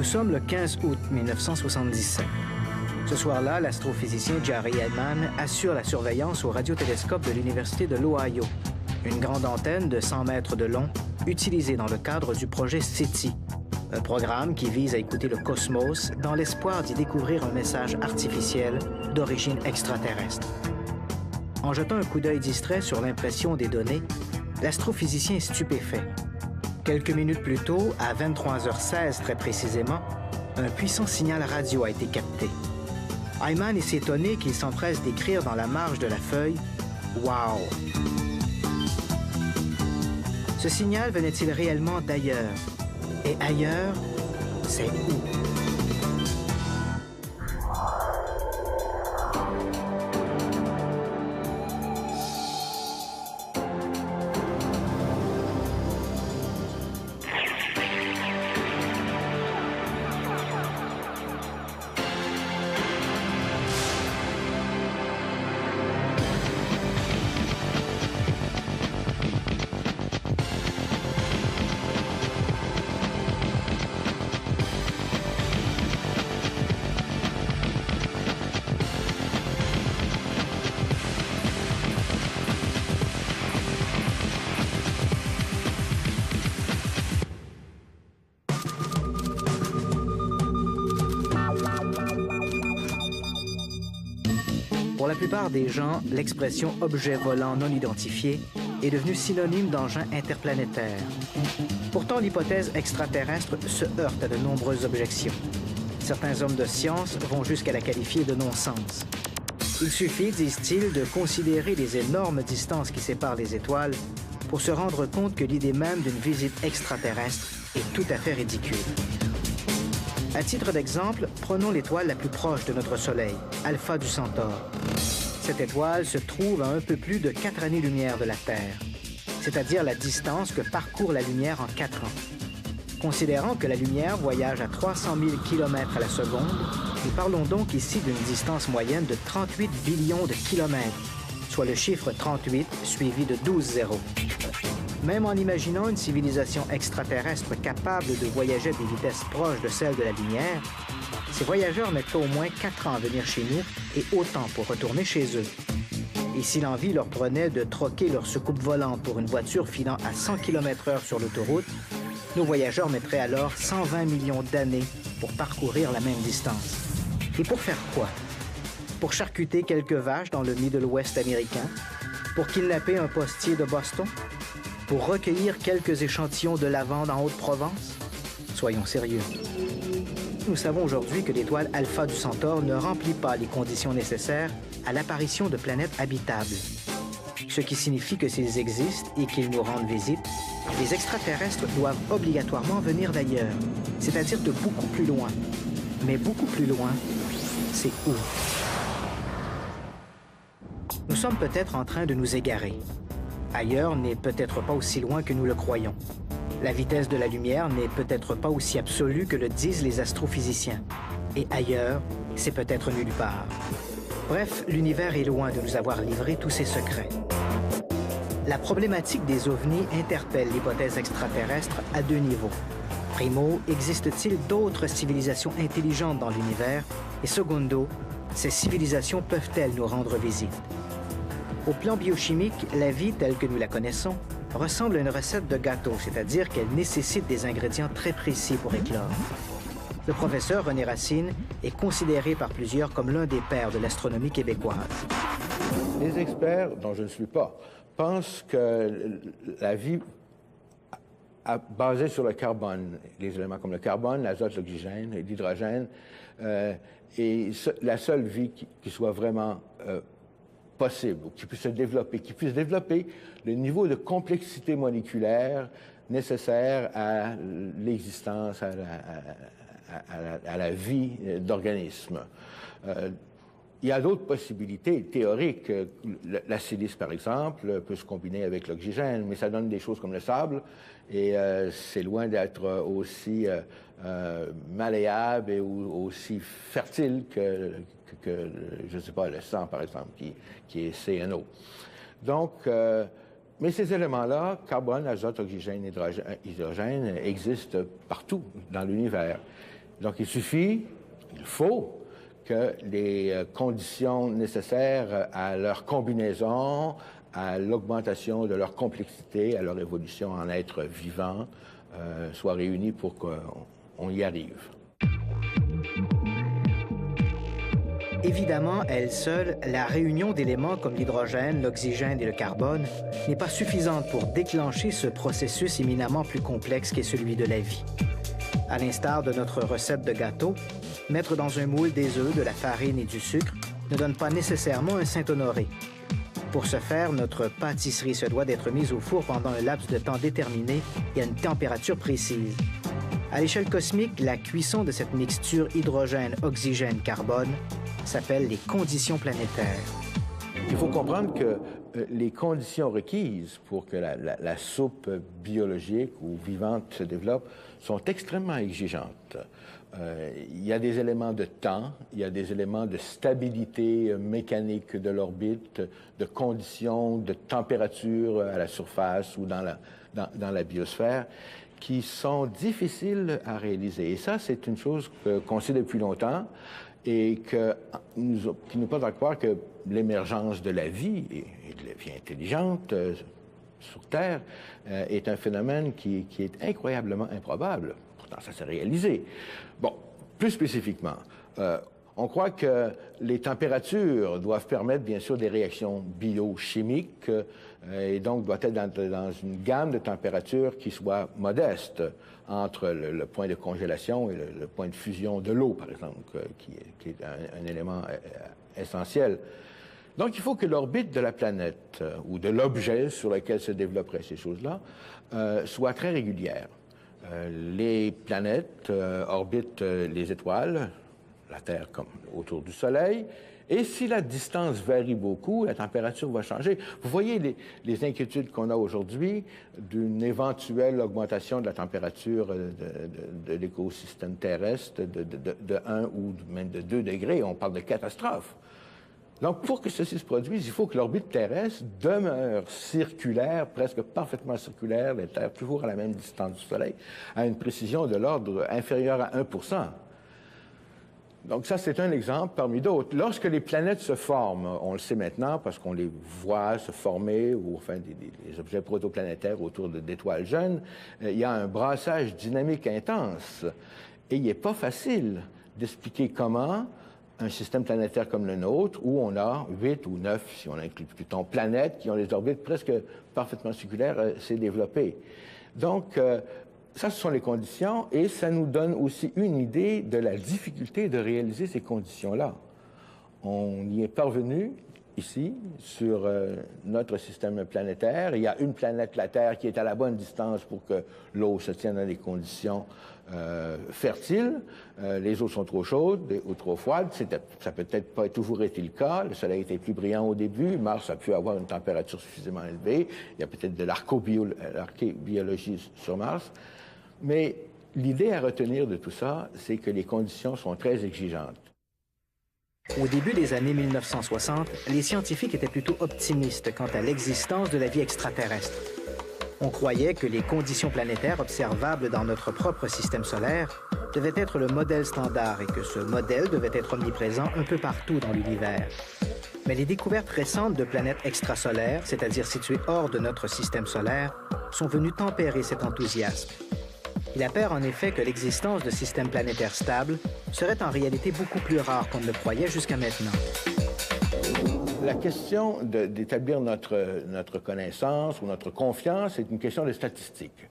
sommes le 15 août 1977. Ce soir-là, l'astrophysicien Jerry Headman assure la surveillance au radiotélescope de l'Université de l'Ohio, une grande antenne de 100 mètres de long utilisée dans le cadre du projet SETI, un programme qui vise à écouter le cosmos dans l'espoir d'y découvrir un message artificiel d'origine extraterrestre. En jetant un coup d'œil distrait sur l'impression des données, l'astrophysicien est stupéfait. Quelques minutes plus tôt, à 23h16 très précisément, un puissant signal radio a été capté. Headman est si étonné qu'il s'empresse d'écrire dans la marge de la feuille « Wow ». Ce signal venait-il réellement d'ailleurs? Et ailleurs, c'est où? Pour la plupart des gens, l'expression « objet volant non identifié » est devenue synonyme d'engin interplanétaire. Pourtant, l'hypothèse extraterrestre se heurte à de nombreuses objections. Certains hommes de science vont jusqu'à la qualifier de non-sens. Il suffit, disent-ils, de considérer les énormes distances qui séparent les étoiles pour se rendre compte que l'idée même d'une visite extraterrestre est tout à fait ridicule. À titre d'exemple, prenons l'étoile la plus proche de notre Soleil, Alpha du Centaure. Cette étoile se trouve à un peu plus de 4 années-lumière de la Terre, c'est-à-dire la distance que parcourt la lumière en 4 ans. Considérant que la lumière voyage à 300 000 km à la seconde, nous parlons donc ici d'une distance moyenne de 38 billions de kilomètres, soit le chiffre 38 suivi de 12 zéros. Même en imaginant une civilisation extraterrestre capable de voyager à des vitesses proches de celles de la lumière, ces voyageurs mettent au moins 4 ans à venir chez nous et autant pour retourner chez eux. Et si l'envie leur prenait de troquer leur soucoupe volante pour une voiture filant à 100 km/h sur l'autoroute, nos voyageurs mettraient alors 120 millions d'années pour parcourir la même distance. Et pour faire quoi? Pour charcuter quelques vaches dans le Middle West américain? Pour kidnapper un postier de Boston? Pour recueillir quelques échantillons de lavande en Haute-Provence? Soyons sérieux. Nous savons aujourd'hui que l'étoile Alpha du Centaure ne remplit pas les conditions nécessaires à l'apparition de planètes habitables. Ce qui signifie que s'ils existent et qu'ils nous rendent visite, les extraterrestres doivent obligatoirement venir d'ailleurs, c'est-à-dire de beaucoup plus loin. Mais beaucoup plus loin, c'est où? Nous sommes peut-être en train de nous égarer. Ailleurs n'est peut-être pas aussi loin que nous le croyons. La vitesse de la lumière n'est peut-être pas aussi absolue que le disent les astrophysiciens. Et ailleurs, c'est peut-être nulle part. Bref, l'univers est loin de nous avoir livré tous ses secrets. La problématique des ovnis interpelle l'hypothèse extraterrestre à 2 niveaux. Primo, existe-t-il d'autres civilisations intelligentes dans l'univers? Et secondo, ces civilisations peuvent-elles nous rendre visite? Au plan biochimique, la vie telle que nous la connaissons ressemble à une recette de gâteau, c'est-à-dire qu'elle nécessite des ingrédients très précis pour éclore. Le professeur René Racine est considéré par plusieurs comme l'un des pères de l'astronomie québécoise. Les experts, dont je ne suis pas, pensent que la vie basée sur le carbone, les éléments comme le carbone, l'azote, l'oxygène et l'hydrogène, est la seule vie qui soit vraiment possible, qui puisse se développer, qui puisse développer le niveau de complexité moléculaire nécessaire à l'existence, à la vie d'organismes. Il y a d'autres possibilités théoriques. La silice, par exemple, peut se combiner avec l'oxygène, mais ça donne des choses comme le sable, et c'est loin d'être aussi malléable et aussi fertile que je ne sais pas, le sang, par exemple, qui est CNO. Donc, mais ces éléments-là, carbone, azote, oxygène, hydrogène, existent partout dans l'univers. Donc, il faut que les conditions nécessaires à leur combinaison, à l'augmentation de leur complexité, à leur évolution en êtres vivants, soient réunies pour qu'on y arrive. Évidemment, elle seule, la réunion d'éléments comme l'hydrogène, l'oxygène et le carbone n'est pas suffisante pour déclencher ce processus éminemment plus complexe qu'est celui de la vie. À l'instar de notre recette de gâteau, mettre dans un moule des œufs, de la farine et du sucre ne donne pas nécessairement un Saint-Honoré. Pour ce faire, notre pâtisserie se doit d'être mise au four pendant un laps de temps déterminé et à une température précise. À l'échelle cosmique, la cuisson de cette mixture hydrogène-oxygène-carbone s'appelle les conditions planétaires. Il faut comprendre que les conditions requises pour que la soupe biologique ou vivante se développe sont extrêmement exigeantes. Il y a des éléments de temps, il y a des éléments de stabilité mécanique de l'orbite, de conditions de température à la surface ou dans la biosphère qui sont difficiles à réaliser. Et ça, c'est une chose qu'on sait depuis longtemps et qui nous porte à croire que l'émergence de la vie, et de la vie intelligente sur Terre, est un phénomène qui est incroyablement improbable. Pourtant, ça s'est réalisé. Bon, plus spécifiquement, on croit que les températures doivent permettre, bien sûr, des réactions biochimiques et donc doivent être dans une gamme de températures qui soit modeste entre le point de congélation et le point de fusion de l'eau, par exemple, qui est un élément essentiel. Donc, il faut que l'orbite de la planète ou de l'objet sur lequel se développeraient ces choses-là soit très régulière. Les planètes orbitent les étoiles, la Terre comme autour du Soleil, et si la distance varie beaucoup, la température va changer. Vous voyez les inquiétudes qu'on a aujourd'hui d'une éventuelle augmentation de la température de l'écosystème terrestre de 1 ou même de 2 degrés. On parle de catastrophe. Donc, pour que ceci se produise, il faut que l'orbite terrestre demeure circulaire, presque parfaitement circulaire, la Terre toujours à la même distance du Soleil, à une précision de l'ordre inférieur à 1%. Donc ça, c'est un exemple parmi d'autres. Lorsque les planètes se forment, on le sait maintenant parce qu'on les voit se former, ou enfin des objets protoplanétaires autour d'étoiles jeunes, il y a un brassage dynamique intense. Et il n'est pas facile d'expliquer comment un système planétaire comme le nôtre, où on a 8 ou 9, si on inclut Pluton, planètes qui ont des orbites presque parfaitement circulaires, s'est développé. Donc, ça, ce sont les conditions, et ça nous donne aussi une idée de la difficulté de réaliser ces conditions-là. On y est parvenu, ici, sur notre système planétaire. Il y a une planète, la Terre, qui est à la bonne distance pour que l'eau se tienne dans des conditions fertiles. Les eaux sont trop chaudes ou trop froides. Ça peut-être pas toujours été le cas. Le Soleil était plus brillant au début. Mars a pu avoir une température suffisamment élevée. Il y a peut-être de l'archébiologie sur Mars. Mais l'idée à retenir de tout ça, c'est que les conditions sont très exigeantes. Au début des années 1960, les scientifiques étaient plutôt optimistes quant à l'existence de la vie extraterrestre. On croyait que les conditions planétaires observables dans notre propre système solaire devaient être le modèle standard et que ce modèle devait être omniprésent un peu partout dans l'univers. Mais les découvertes récentes de planètes extrasolaires, c'est-à-dire situées hors de notre système solaire, sont venues tempérer cet enthousiasme. Il apparaît en effet que l'existence de systèmes planétaires stables serait en réalité beaucoup plus rare qu'on ne le croyait jusqu'à maintenant. La question d'établir notre connaissance ou notre confiance est une question de statistiques.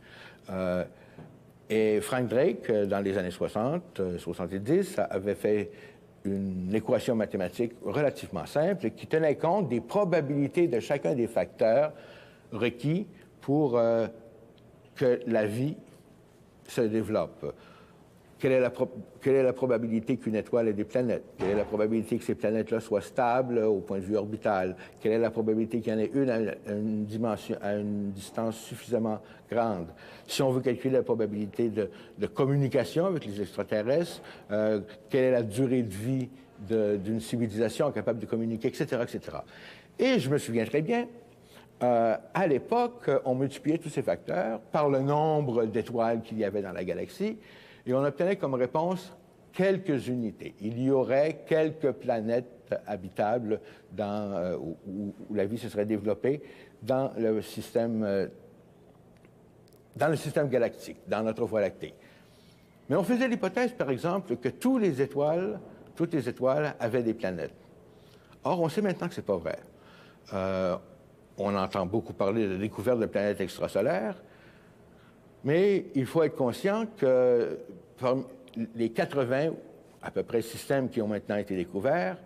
Et Frank Drake, dans les années 60, 70, avait fait une équation mathématique relativement simple qui tenait compte des probabilités de chacun des facteurs requis pour que la vie se développe. Quelle est la probabilité qu'une étoile ait des planètes? Quelle est la probabilité que ces planètes-là soient stables au point de vue orbital? Quelle est la probabilité qu'il y en ait une à une distance suffisamment grande? Si on veut calculer la probabilité de communication avec les extraterrestres, quelle est la durée de vie d'une civilisation capable de communiquer, etc., etc. Et je me souviens très bien, à l'époque, on multipliait tous ces facteurs par le nombre d'étoiles qu'il y avait dans la galaxie et on obtenait comme réponse quelques unités. Il y aurait quelques planètes habitables où la vie se serait développée dans le système galactique, dans notre Voie lactée. Mais on faisait l'hypothèse, par exemple, que toutes les étoiles avaient des planètes. Or, on sait maintenant que ce n'est pas vrai. On entend beaucoup parler de la découverte de planètes extrasolaires, mais il faut être conscient que parmi les 80, à peu près, systèmes qui ont maintenant été découverts,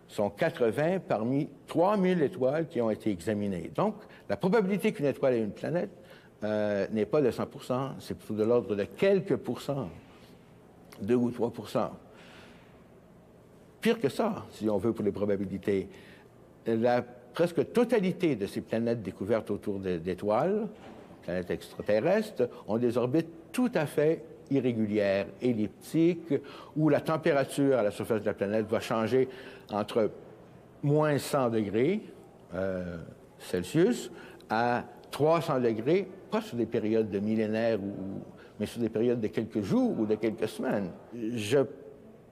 sont 80 parmi 3000 étoiles qui ont été examinées. Donc, la probabilité qu'une étoile ait une planète n'est pas de 100 %, c'est plutôt de l'ordre de quelques pourcents, 2 ou 3 %. Pire que ça, si on veut, pour les probabilités, la presque totalité de ces planètes découvertes autour d'étoiles, planètes extraterrestres, ont des orbites tout à fait irrégulières, elliptiques, où la température à la surface de la planète va changer entre moins 100 degrés Celsius à 300 degrés, pas sur des périodes de millénaires, mais sur des périodes de quelques jours ou de quelques semaines. Je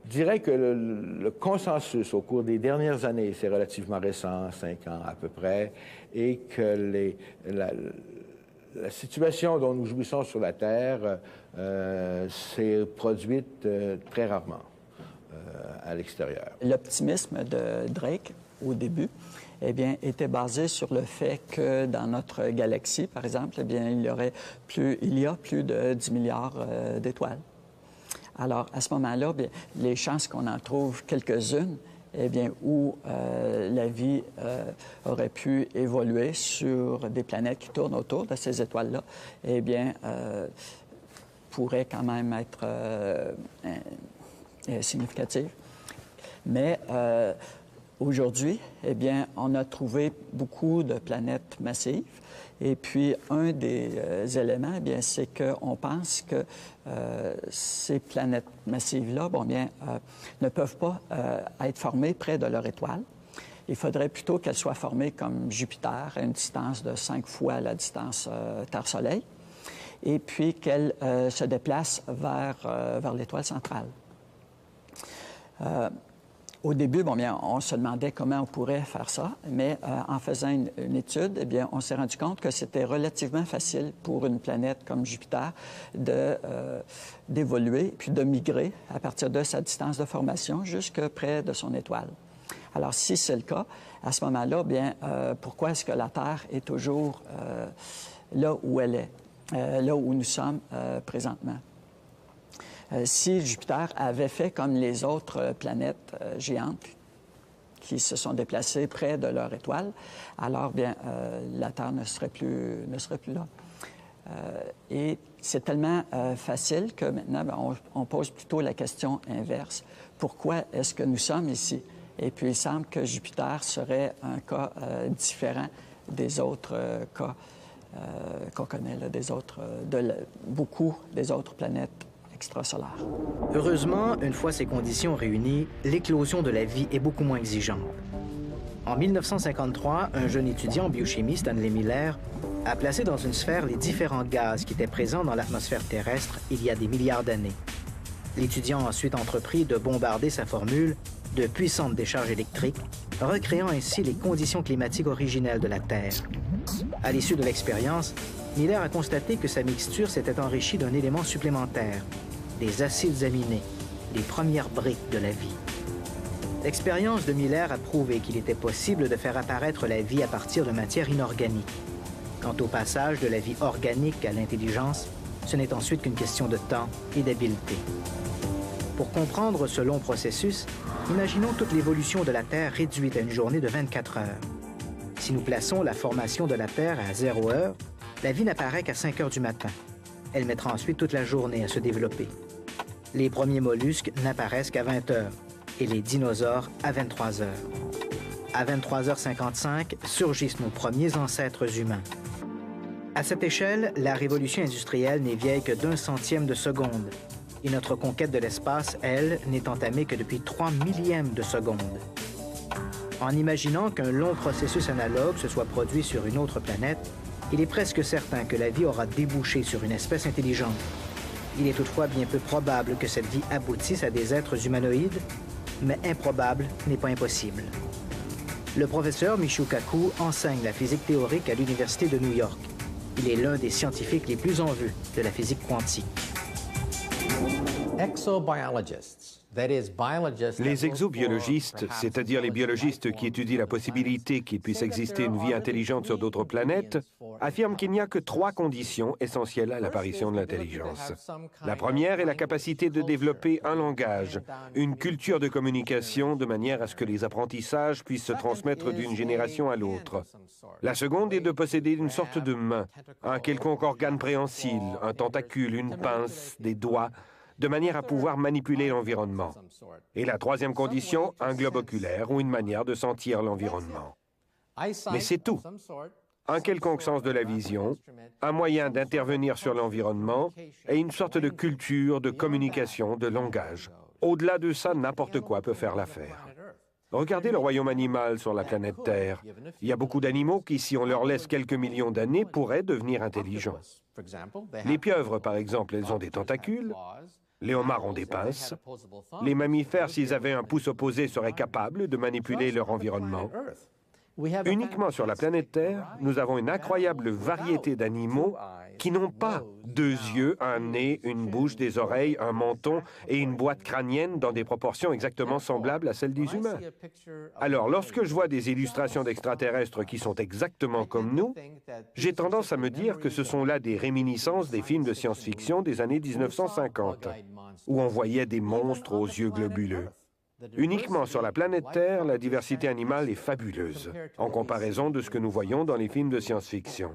dirais que le consensus au cours des dernières années, c'est relativement récent, 5 ans à peu près, et que la situation dont nous jouissons sur la Terre s'est produite très rarement à l'extérieur. L'optimisme de Drake, au début, eh bien, était basé sur le fait que dans notre galaxie, par exemple, eh bien, il y a plus de 10 milliards d'étoiles. Alors, à ce moment-là, bien, les chances qu'on en trouve quelques-unes, eh bien, où la vie aurait pu évoluer sur des planètes qui tournent autour de ces étoiles-là, eh bien, pourraient quand même être significatives. Mais aujourd'hui, eh bien, on a trouvé beaucoup de planètes massives. Et puis, un des éléments, eh bien, c'est qu'on pense que ces planètes massives-là, bon, bien, ne peuvent pas être formées près de leur étoile. Il faudrait plutôt qu'elles soient formées comme Jupiter, à une distance de 5 fois la distance Terre-Soleil, et puis qu'elles se déplacent vers l'étoile centrale. Au début, bon, bien, on se demandait comment on pourrait faire ça, mais en faisant une étude, eh bien, on s'est rendu compte que c'était relativement facile pour une planète comme Jupiter d'évoluer puis de migrer à partir de sa distance de formation jusque près de son étoile. Alors, si c'est le cas, à ce moment-là, bien, pourquoi est-ce que la Terre est toujours là où elle est, là où nous sommes présentement? Si Jupiter avait fait comme les autres planètes géantes qui se sont déplacées près de leur étoile, alors bien, la Terre ne serait plus là. Et c'est tellement facile que maintenant, bien, on pose plutôt la question inverse. Pourquoi est-ce que nous sommes ici? Et puis, il semble que Jupiter serait un cas différent des autres cas qu'on connaît, là, beaucoup des autres planètes extrasolaire. Heureusement, une fois ces conditions réunies, l'éclosion de la vie est beaucoup moins exigeante. En 1953, un jeune étudiant en biochimie, Stanley Miller, a placé dans une sphère les différents gaz qui étaient présents dans l'atmosphère terrestre il y a des milliards d'années. L'étudiant a ensuite entrepris de bombarder sa formule de puissantes décharges électriques, recréant ainsi les conditions climatiques originelles de la Terre. À l'issue de l'expérience, Miller a constaté que sa mixture s'était enrichie d'un élément supplémentaire, des acides aminés, les premières briques de la vie. L'expérience de Miller a prouvé qu'il était possible de faire apparaître la vie à partir de matière inorganique. Quant au passage de la vie organique à l'intelligence, ce n'est ensuite qu'une question de temps et d'habileté. Pour comprendre ce long processus, imaginons toute l'évolution de la Terre réduite à une journée de 24 heures. Si nous plaçons la formation de la Terre à 0 heure, la vie n'apparaît qu'à 5 heures du matin. Elle mettra ensuite toute la journée à se développer. Les premiers mollusques n'apparaissent qu'à 20 heures et les dinosaures à 23 heures. À 23h55 surgissent nos premiers ancêtres humains. À cette échelle, la révolution industrielle n'est vieille que d'1 centième de seconde et notre conquête de l'espace, elle, n'est entamée que depuis 3 millièmes de seconde. En imaginant qu'un long processus analogue se soit produit sur une autre planète, il est presque certain que la vie aura débouché sur une espèce intelligente. Il est toutefois bien peu probable que cette vie aboutisse à des êtres humanoïdes, mais improbable n'est pas impossible. Le professeur Michio Kaku enseigne la physique théorique à l'Université de New York. Il est l'un des scientifiques les plus en vue de la physique quantique. Les exobiologistes, c'est-à-dire les biologistes qui étudient la possibilité qu'il puisse exister une vie intelligente sur d'autres planètes, affirment qu'il n'y a que 3 conditions essentielles à l'apparition de l'intelligence. La première est la capacité de développer un langage, une culture de communication de manière à ce que les apprentissages puissent se transmettre d'une génération à l'autre. La seconde est de posséder une sorte de main, un quelconque organe préhensile, un tentacule, une pince, des doigts, de manière à pouvoir manipuler l'environnement. Et la troisième condition, un globe oculaire ou une manière de sentir l'environnement. Mais c'est tout. Un quelconque sens de la vision, un moyen d'intervenir sur l'environnement et une sorte de culture, de communication, de langage. Au-delà de ça, n'importe quoi peut faire l'affaire. Regardez le royaume animal sur la planète Terre. Il y a beaucoup d'animaux qui, si on leur laisse quelques millions d'années, pourraient devenir intelligents. Les pieuvres, par exemple, elles ont des tentacules. Les homards ont des pinces. Les mammifères, s'ils avaient un pouce opposé, seraient capables de manipuler leur environnement. Uniquement sur la planète Terre, nous avons une incroyable variété d'animaux qui n'ont pas 2 yeux, un nez, une bouche, des oreilles, un menton et une boîte crânienne dans des proportions exactement semblables à celles des humains. Alors, lorsque je vois des illustrations d'extraterrestres qui sont exactement comme nous, j'ai tendance à me dire que ce sont là des réminiscences des films de science-fiction des années 1950, où on voyait des monstres aux yeux globuleux. Uniquement sur la planète Terre, la diversité animale est fabuleuse, en comparaison de ce que nous voyons dans les films de science-fiction.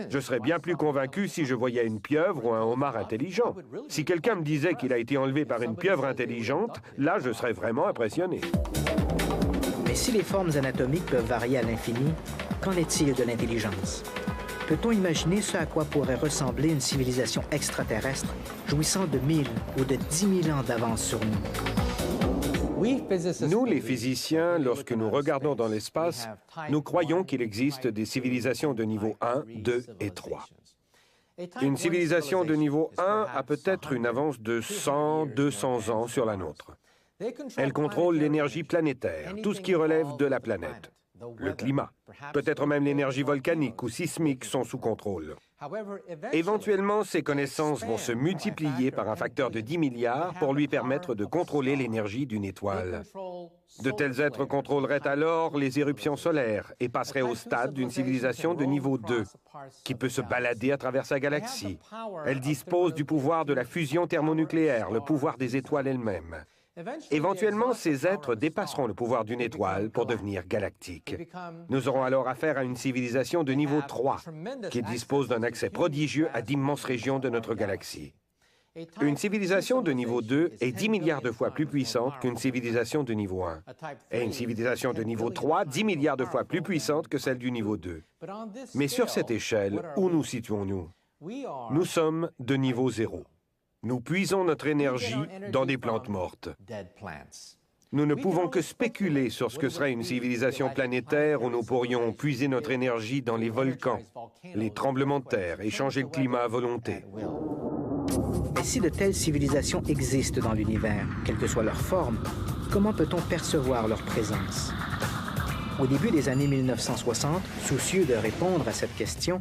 Je serais bien plus convaincu si je voyais une pieuvre ou un homard intelligent. Si quelqu'un me disait qu'il a été enlevé par une pieuvre intelligente, là, je serais vraiment impressionné. Mais si les formes anatomiques peuvent varier à l'infini, qu'en est-il de l'intelligence? Peut-on imaginer ce à quoi pourrait ressembler une civilisation extraterrestre jouissant de 1000 ou de 10 000 ans d'avance sur nous? Nous, les physiciens, lorsque nous regardons dans l'espace, nous croyons qu'il existe des civilisations de niveau 1, 2 et 3. Une civilisation de niveau 1 a peut-être une avance de 100, 200 ans sur la nôtre. Elle contrôle l'énergie planétaire, tout ce qui relève de la planète. Le climat, peut-être même l'énergie volcanique ou sismique sont sous contrôle. Éventuellement, ces connaissances vont se multiplier par un facteur de 10 milliards pour lui permettre de contrôler l'énergie d'une étoile. De tels êtres contrôleraient alors les éruptions solaires et passeraient au stade d'une civilisation de niveau 2, qui peut se balader à travers sa galaxie. Elle dispose du pouvoir de la fusion thermonucléaire, le pouvoir des étoiles elles-mêmes. Éventuellement, ces êtres dépasseront le pouvoir d'une étoile pour devenir galactiques. Nous aurons alors affaire à une civilisation de niveau 3, qui dispose d'un accès prodigieux à d'immenses régions de notre galaxie. Une civilisation de niveau 2 est 10 milliards de fois plus puissante qu'une civilisation de niveau 1. Et une civilisation de niveau 3, 10 milliards de fois plus puissante que celle du niveau 2. Mais sur cette échelle, où nous situons-nous? Nous sommes de niveau 0. Nous puisons notre énergie dans des plantes mortes. Nous ne pouvons que spéculer sur ce que serait une civilisation planétaire où nous pourrions puiser notre énergie dans les volcans, les tremblements de terre et changer le climat à volonté. Mais si de telles civilisations existent dans l'univers, quelle que soit leur forme, comment peut-on percevoir leur présence? Au début des années 1960, soucieux de répondre à cette question,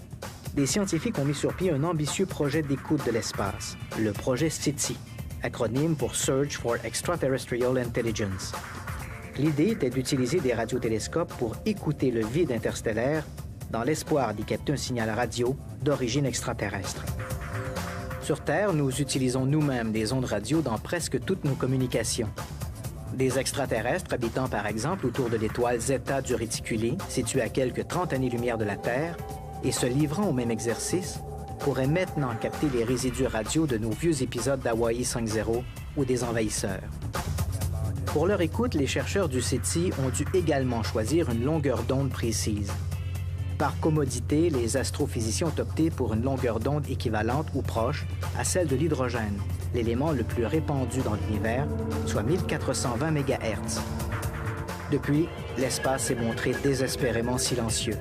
des scientifiques ont mis sur pied un ambitieux projet d'écoute de l'espace, le projet SETI, acronyme pour Search for Extraterrestrial Intelligence. L'idée était d'utiliser des radiotélescopes pour écouter le vide interstellaire dans l'espoir d'y capter un signal radio d'origine extraterrestre. Sur Terre, nous utilisons nous-mêmes des ondes radio dans presque toutes nos communications. Des extraterrestres habitant par exemple autour de l'étoile Zeta du Réticulé, située à quelques 30 années-lumière de la Terre, et se livrant au même exercice, pourraient maintenant capter les résidus radio de nos vieux épisodes d'Hawaii 5.0 ou des envahisseurs. Pour leur écoute, les chercheurs du SETI ont dû également choisir une longueur d'onde précise. Par commodité, les astrophysiciens ont opté pour une longueur d'onde équivalente ou proche à celle de l'hydrogène, l'élément le plus répandu dans l'univers, soit 1420 MHz. Depuis, l'espace s'est montré désespérément silencieux.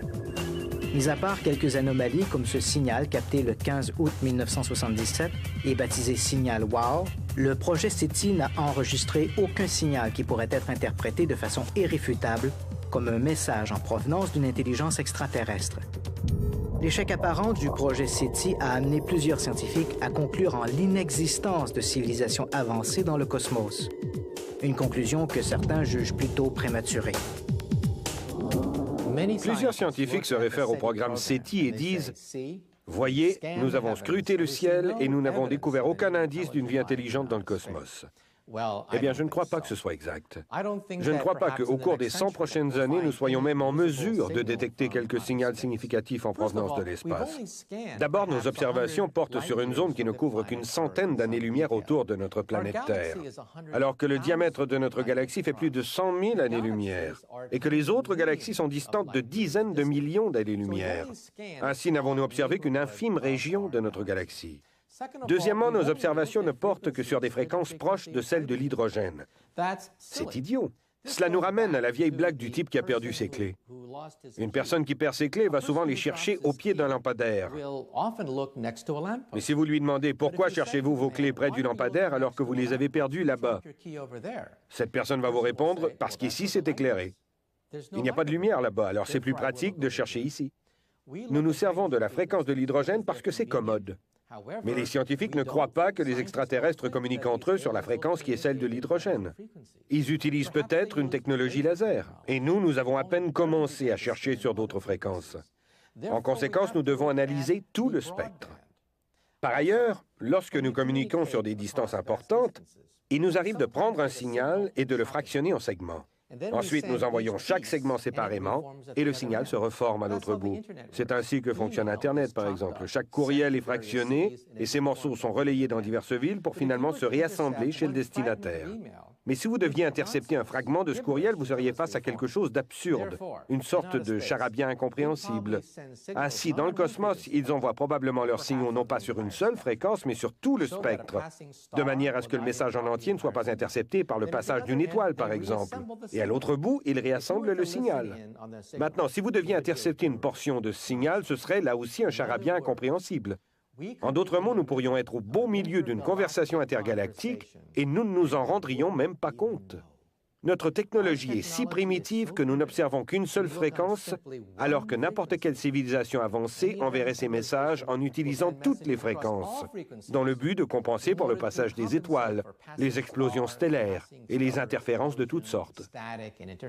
Mis à part quelques anomalies comme ce signal capté le 15 août 1977 et baptisé signal WOW, le projet SETI n'a enregistré aucun signal qui pourrait être interprété de façon irréfutable comme un message en provenance d'une intelligence extraterrestre. L'échec apparent du projet SETI a amené plusieurs scientifiques à conclure en l'inexistence de civilisations avancées dans le cosmos. Une conclusion que certains jugent plutôt prématurée. Plusieurs scientifiques se réfèrent au programme SETI et disent « Voyez, nous avons scruté le ciel et nous n'avons découvert aucun indice d'une vie intelligente dans le cosmos. » Eh bien, je ne crois pas que ce soit exact. Je ne crois pas qu'au cours des 100 prochaines années, nous soyons même en mesure de détecter quelques signaux significatifs en provenance de l'espace. D'abord, nos observations portent sur une zone qui ne couvre qu'une centaine d'années-lumière autour de notre planète Terre, alors que le diamètre de notre galaxie fait plus de 100 000 années-lumière, et que les autres galaxies sont distantes de dizaines de millions d'années-lumière. Ainsi, n'avons-nous observé qu'une infime région de notre galaxie. Deuxièmement, nos observations ne portent que sur des fréquences proches de celles de l'hydrogène. C'est idiot. Cela nous ramène à la vieille blague du type qui a perdu ses clés. Une personne qui perd ses clés va souvent les chercher au pied d'un lampadaire. Mais si vous lui demandez pourquoi cherchez-vous vos clés près du lampadaire alors que vous les avez perdues là-bas, cette personne va vous répondre « parce qu'ici c'est éclairé ». Il n'y a pas de lumière là-bas, alors c'est plus pratique de chercher ici. Nous nous servons de la fréquence de l'hydrogène parce que c'est commode. Mais les scientifiques ne croient pas que les extraterrestres communiquent entre eux sur la fréquence qui est celle de l'hydrogène. Ils utilisent peut-être une technologie laser, et nous avons à peine commencé à chercher sur d'autres fréquences. En conséquence, nous devons analyser tout le spectre. Par ailleurs, lorsque nous communiquons sur des distances importantes, il nous arrive de prendre un signal et de le fractionner en segments. Ensuite, nous envoyons chaque segment séparément et le signal se reforme à l'autre bout. C'est ainsi que fonctionne Internet, par exemple. Chaque courriel est fractionné et ces morceaux sont relayés dans diverses villes pour finalement se réassembler chez le destinataire. Mais si vous deviez intercepter un fragment de ce courriel, vous seriez face à quelque chose d'absurde, une sorte de charabia incompréhensible. Ainsi, dans le cosmos, ils envoient probablement leurs signaux non pas sur une seule fréquence, mais sur tout le spectre, de manière à ce que le message en entier ne soit pas intercepté par le passage d'une étoile, par exemple. Et à l'autre bout, ils réassemblent le signal. Maintenant, si vous deviez intercepter une portion de ce signal, ce serait là aussi un charabia incompréhensible. En d'autres mots, nous pourrions être au beau milieu d'une conversation intergalactique et nous ne nous en rendrions même pas compte. Notre technologie est si primitive que nous n'observons qu'une seule fréquence, alors que n'importe quelle civilisation avancée enverrait ses messages en utilisant toutes les fréquences, dans le but de compenser pour le passage des étoiles, les explosions stellaires et les interférences de toutes sortes.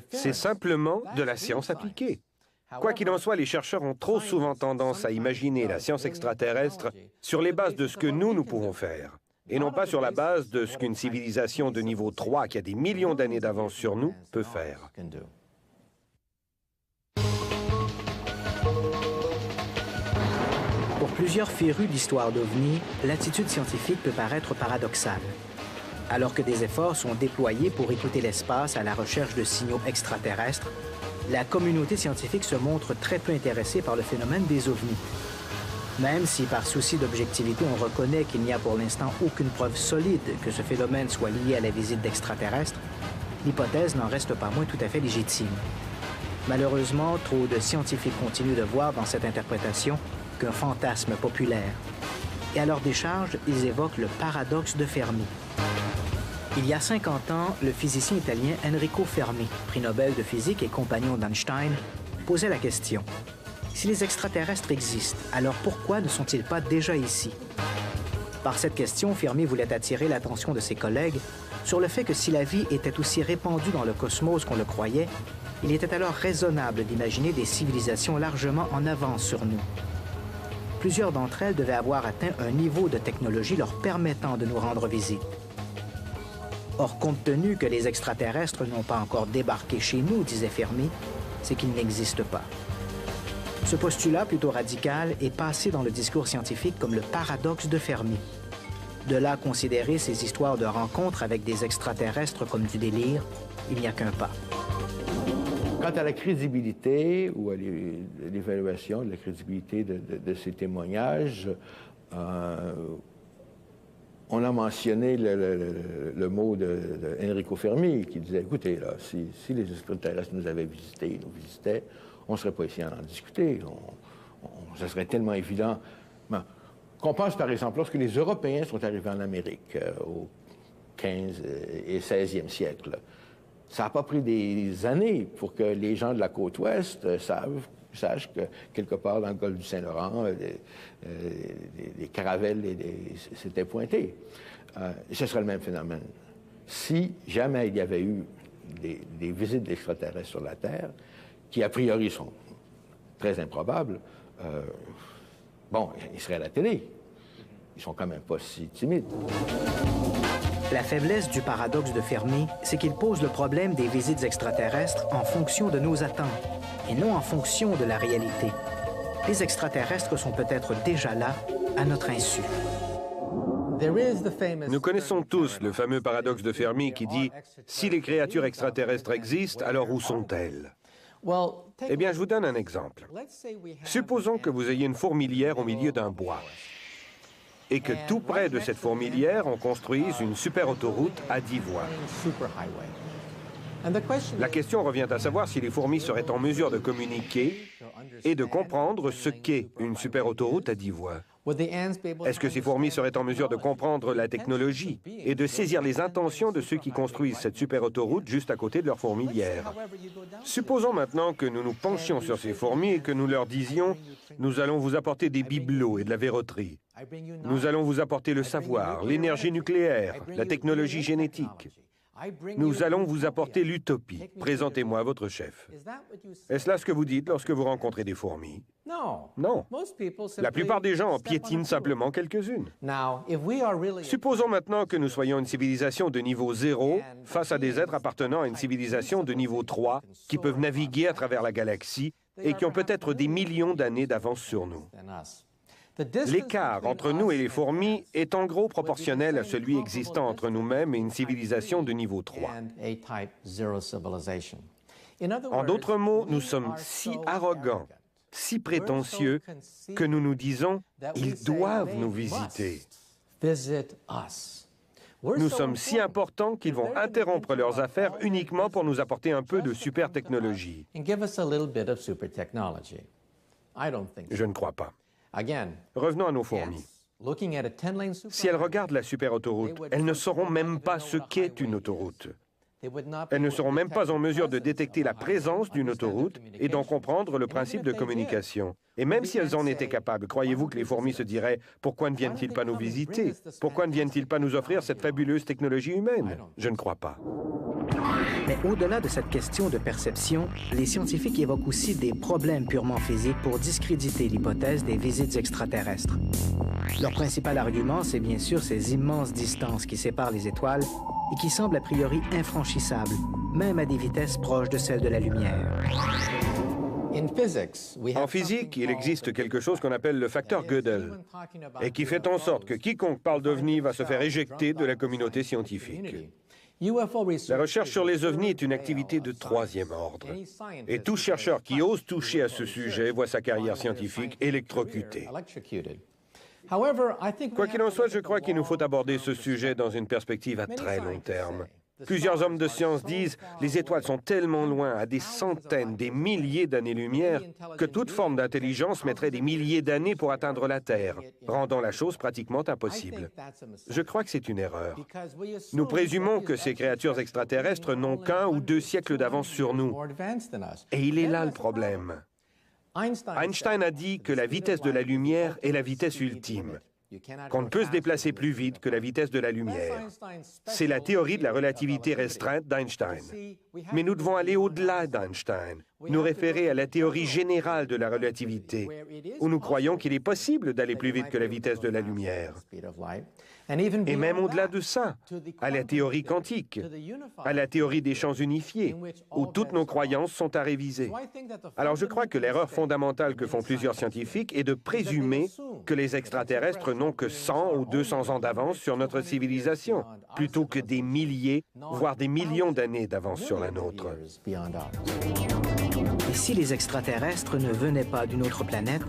C'est simplement de la science appliquée. Quoi qu'il en soit, les chercheurs ont trop souvent tendance à imaginer la science extraterrestre sur les bases de ce que nous pouvons faire, et non pas sur la base de ce qu'une civilisation de niveau 3 qui a des millions d'années d'avance sur nous peut faire. Pour plusieurs férus d'histoire d'OVNI, l'attitude scientifique peut paraître paradoxale. Alors que des efforts sont déployés pour écouter l'espace à la recherche de signaux extraterrestres, la communauté scientifique se montre très peu intéressée par le phénomène des ovnis. Même si par souci d'objectivité, on reconnaît qu'il n'y a pour l'instant aucune preuve solide que ce phénomène soit lié à la visite d'extraterrestres, l'hypothèse n'en reste pas moins tout à fait légitime. Malheureusement, trop de scientifiques continuent de voir dans cette interprétation qu'un fantasme populaire. Et à leur décharge, ils évoquent le paradoxe de Fermi. Il y a 50 ans, le physicien italien Enrico Fermi, prix Nobel de physique et compagnon d'Einstein, posait la question. Si les extraterrestres existent, alors pourquoi ne sont-ils pas déjà ici? Par cette question, Fermi voulait attirer l'attention de ses collègues sur le fait que si la vie était aussi répandue dans le cosmos qu'on le croyait, il était alors raisonnable d'imaginer des civilisations largement en avance sur nous. Plusieurs d'entre elles devaient avoir atteint un niveau de technologie leur permettant de nous rendre visite. Or, compte tenu que les extraterrestres n'ont pas encore débarqué chez nous, disait Fermi, c'est qu'ils n'existent pas. Ce postulat plutôt radical est passé dans le discours scientifique comme le paradoxe de Fermi. De là à considérer ces histoires de rencontres avec des extraterrestres comme du délire, il n'y a qu'un pas. Quant à la crédibilité ou à l'évaluation de la crédibilité de ces témoignages, on a mentionné le mot de Enrico Fermi qui disait, écoutez, là, si les extraterrestres nous avaient visités, on ne serait pas ici à en discuter. ça serait tellement évident. Ben, qu'on pense, par exemple, lorsque les Européens sont arrivés en Amérique au 15 et 16e siècle, ça n'a pas pris des années pour que les gens de la côte ouest sachent que quelque part dans le golfe du Saint-Laurent, des caravelles s'étaient pointées. Ce serait le même phénomène. Si jamais il y avait eu des visites d'extraterrestres sur la Terre, qui a priori sont très improbables, bon, ils seraient à la télé. Ils sont quand même pas si timides. La faiblesse du paradoxe de Fermi, c'est qu'il pose le problème des visites extraterrestres en fonction de nos attentes et non en fonction de la réalité. Les extraterrestres sont peut-être déjà là, à notre insu. Nous connaissons tous le fameux paradoxe de Fermi qui dit « Si les créatures extraterrestres existent, alors où sont-elles » Eh bien, je vous donne un exemple. Supposons que vous ayez une fourmilière au milieu d'un bois et que tout près de cette fourmilière, on construise une super autoroute à 10 voies. La question revient à savoir si les fourmis seraient en mesure de communiquer et de comprendre ce qu'est une super autoroute à 10 voies. Est-ce que ces fourmis seraient en mesure de comprendre la technologie et de saisir les intentions de ceux qui construisent cette super autoroute juste à côté de leur fourmilière? Supposons maintenant que nous nous penchions sur ces fourmis et que nous leur disions « Nous allons vous apporter des bibelots et de la verroterie. Nous allons vous apporter le savoir, l'énergie nucléaire, la technologie génétique. Nous allons vous apporter l'utopie. Présentez-moi votre chef. » Est-ce là ce que vous dites lorsque vous rencontrez des fourmis? Non. La plupart des gens en piétinent simplement quelques-unes. Supposons maintenant que nous soyons une civilisation de niveau 0 face à des êtres appartenant à une civilisation de niveau 3 qui peuvent naviguer à travers la galaxie et qui ont peut-être des millions d'années d'avance sur nous. L'écart entre nous et les fourmis est en gros proportionnel à celui existant entre nous-mêmes et une civilisation de niveau 3. En d'autres mots, nous sommes si arrogants, si prétentieux, que nous nous disons « ils doivent nous visiter ». Nous sommes si importants qu'ils vont interrompre leurs affaires uniquement pour nous apporter un peu de super technologie. Je ne crois pas. Revenons à nos fourmis. Si elles regardent la super autoroute, elles ne sauront même pas ce qu'est une autoroute. Elles ne seront même pas en mesure de détecter la présence d'une autoroute et d'en comprendre le principe de communication. Et même si elles en étaient capables, croyez-vous que les fourmis se diraient « Pourquoi ne viennent-ils pas nous visiter? Pourquoi ne viennent-ils pas nous offrir cette fabuleuse technologie humaine ?» Je ne crois pas. Mais au-delà de cette question de perception, les scientifiques évoquent aussi des problèmes purement physiques pour discréditer l'hypothèse des visites extraterrestres. Leur principal argument, c'est bien sûr ces immenses distances qui séparent les étoiles et qui semblent a priori infranchissables, même à des vitesses proches de celles de la lumière. En physique, il existe quelque chose qu'on appelle le facteur Gödel, et qui fait en sorte que quiconque parle d'OVNI va se faire éjecter de la communauté scientifique. La recherche sur les ovnis est une activité de troisième ordre. Et tout chercheur qui ose toucher à ce sujet voit sa carrière scientifique électrocutée. Quoi qu'il en soit, je crois qu'il nous faut aborder ce sujet dans une perspective à très long terme. Plusieurs hommes de science disent « les étoiles sont tellement loin, à des centaines, des milliers d'années-lumière, que toute forme d'intelligence mettrait des milliers d'années pour atteindre la Terre, rendant la chose pratiquement impossible. » Je crois que c'est une erreur. Nous présumons que ces créatures extraterrestres n'ont qu'un ou 2 siècles d'avance sur nous. Et il est là le problème. Einstein a dit que la vitesse de la lumière est la vitesse ultime, qu'on ne peut se déplacer plus vite que la vitesse de la lumière. C'est la théorie de la relativité restreinte d'Einstein. Mais nous devons aller au-delà d'Einstein, nous référer à la théorie générale de la relativité, où nous croyons qu'il est possible d'aller plus vite que la vitesse de la lumière. Et même au-delà de ça, à la théorie quantique, à la théorie des champs unifiés, où toutes nos croyances sont à réviser. Alors je crois que l'erreur fondamentale que font plusieurs scientifiques est de présumer que les extraterrestres n'ont que 100 ou 200 ans d'avance sur notre civilisation, plutôt que des milliers, voire des millions d'années d'avance sur la nôtre. Et si les extraterrestres ne venaient pas d'une autre planète,